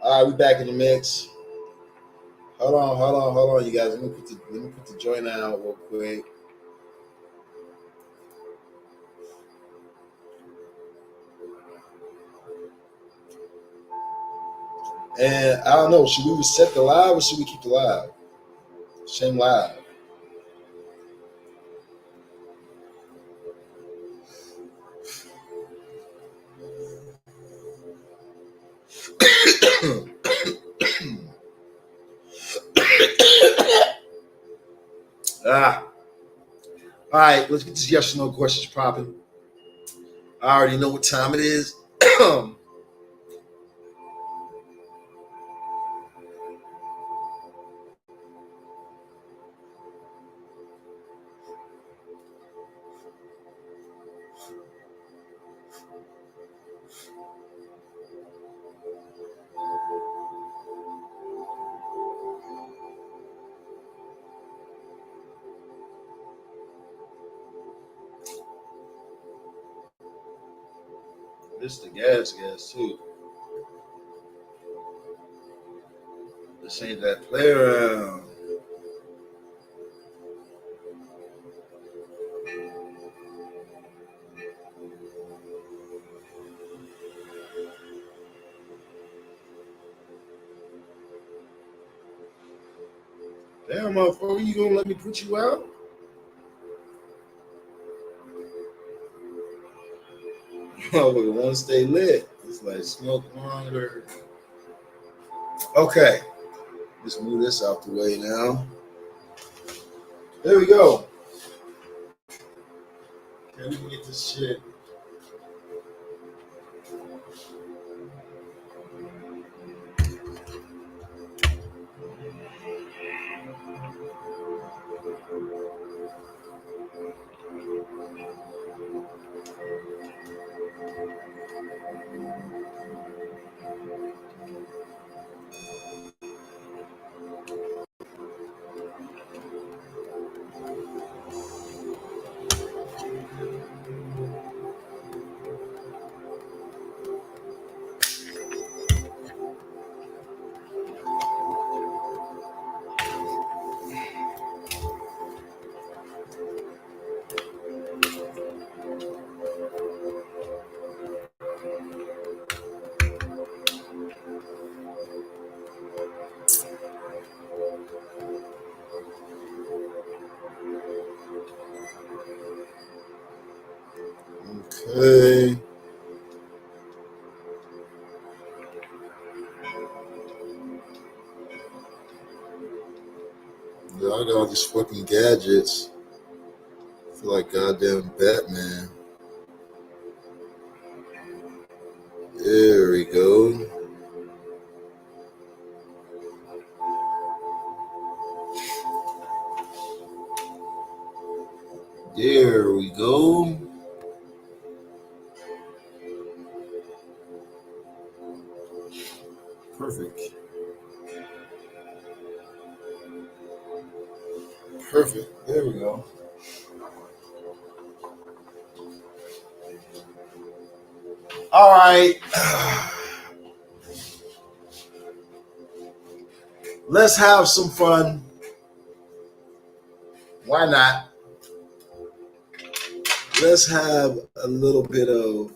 A: All right, we back in the mix. Hold on, you guys. Let me put the joint out real quick. And I don't know, should we reset the live or should we keep the live? Shame live. All right, let's get this yes or no questions popping. I already know what time it is. This the gas too. This ain't that play around. Damn, motherfucker, you gonna let me put you out? Motherfucker wanna stay lit. It's like smoke longer. Okay, let's move this out the way now. There we go. Okay, we can get this shit. Okay. Yeah, I got all these fucking gadgets. I feel like goddamn Batman. There we go. There we go. Perfect. Perfect. There we go. All right. Let's have some fun. Why not? Let's have a little bit of